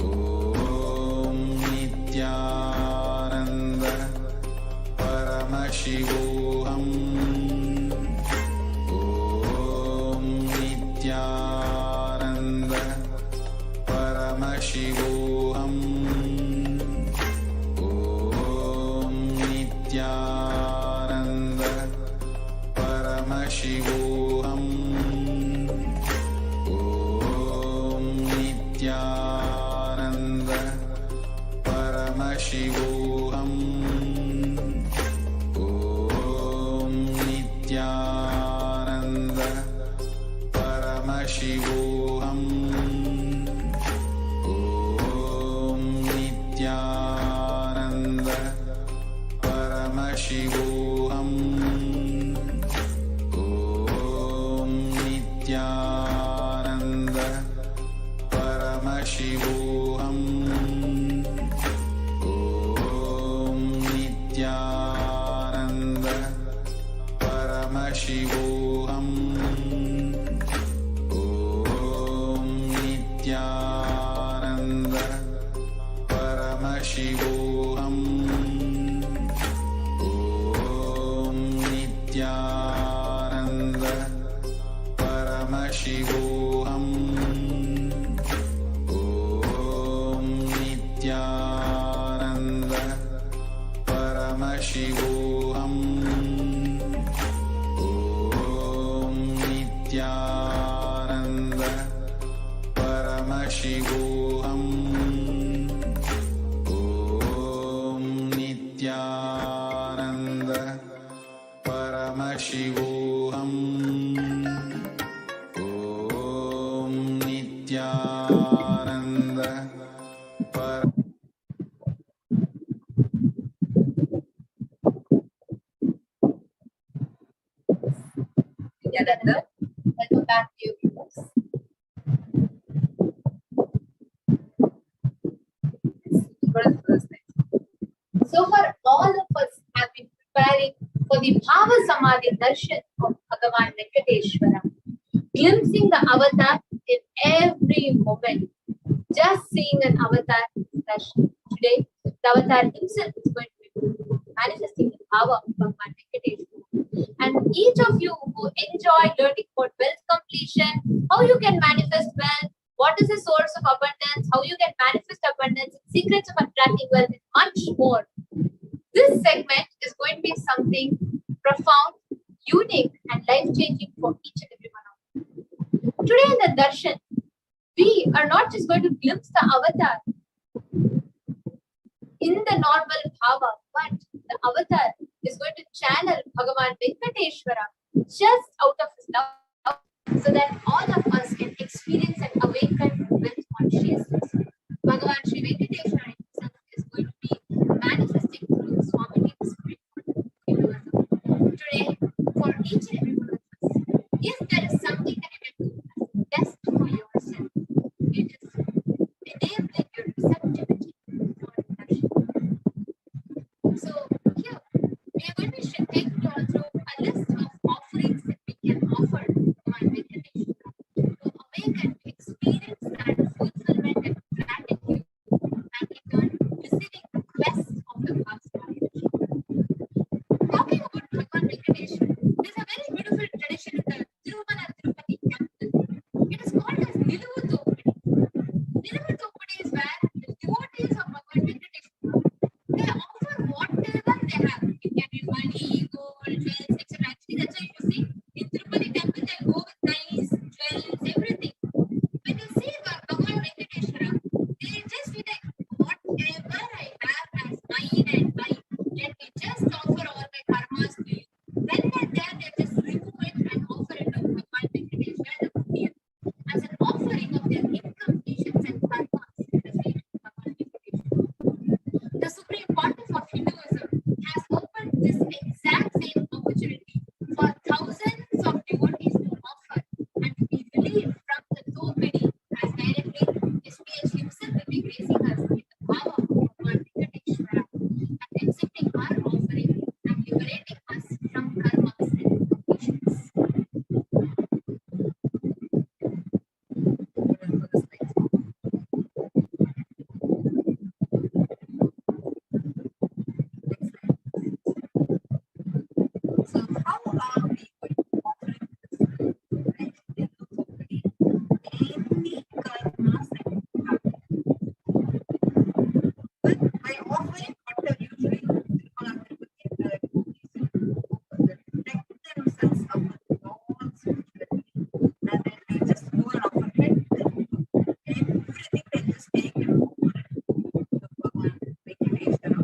Paramashivoham. Om Nithyananda Paramashivoham. Om Nithyananda Paramashivoham. Om Nithyananda Paramashivoham. Om Nithyananda Paramashivoham. Om Nithyananda Paramashivoham. Om Nithyananda Paramashivoham. Om Nithyananda Paramashivoham. Om Nithyananda Paramashivoham. Om Nithyananda Paramashivoham. Om Nithyananda Paramashivoham. Om Nithyananda Paramashivoham. Om Nithyananda Nithyananda, welcome back to your viewers. So far, all of us have been preparing for the BHAVASAMADHI darshan of Bhagavan Venkateshwara, glimpsing the avatar in every moment. Just seeing an avatar is darshan. Today, the avatar himself is going to be manifesting the power of Bhagavan Venkateshwara. And each of you who enjoy learning about wealth completion, how you can manifest wealth, what is the source of abundance, how you can manifest abundance, secrets of attracting wealth, and much more. This segment is going to be something profound, unique, and life-changing for each and every one of you. Today in the darshan, we are not just going to glimpse the avatar in the normal bhava, but the avatar is going to channel Bhagavan Venkateshwara just out of his love, so that all of us can experience and awaken with consciousness. Bhagavan Sri Venkateshwara himself is going to be manifesting through the Swami Spirit. Today, for each and every one of us, if there is something that you can do best for yourself, it is enabling your receptivity for action. So here, we are going to take you all through a list of offerings that we can offer to our Venkateshwara to awaken, to experience that fulfillment and gratitude, and in turn receiving the quest of the past life. Talking about Bhagavan Venkateshwara, there's a very beautiful tradition in the Tirumala Tirupati capital. It is called as Niluvutopudi. Niluvutopudi by offering water, usually people are protect themselves out of all spirituality. And then they just go and offer it. Everything they just take and offer it to Bhagavan, Venkateshwara,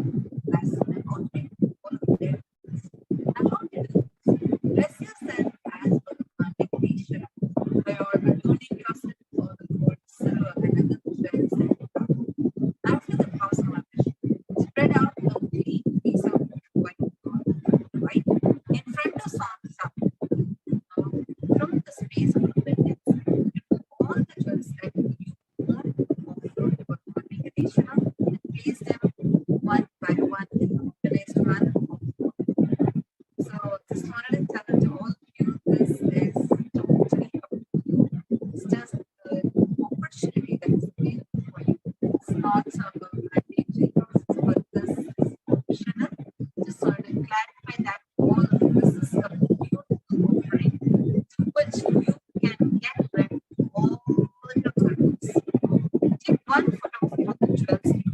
as an offering all of their needs. Now, how to do this? Bless yourself as Bhagavan Venkateshwara by adorning yourself with all the gold, silver, and other jewels that you have. After the Bhavasamadhi, spread out a clean piece of white cloth, right, in front of Swami, from the space of abundance. All the jewels that you own offer to Bhagavan Venkateshwara and place them one by one in the organized manner. So just wanted to tell it to all of you, this is totally up to you. It's just an opportunity that is available for you. It's not some mandatory process, but this is optional. Just wanted to clarify that all of this is a beautiful offering through which you can get rid of all your burdens. Take one photo of all the jewels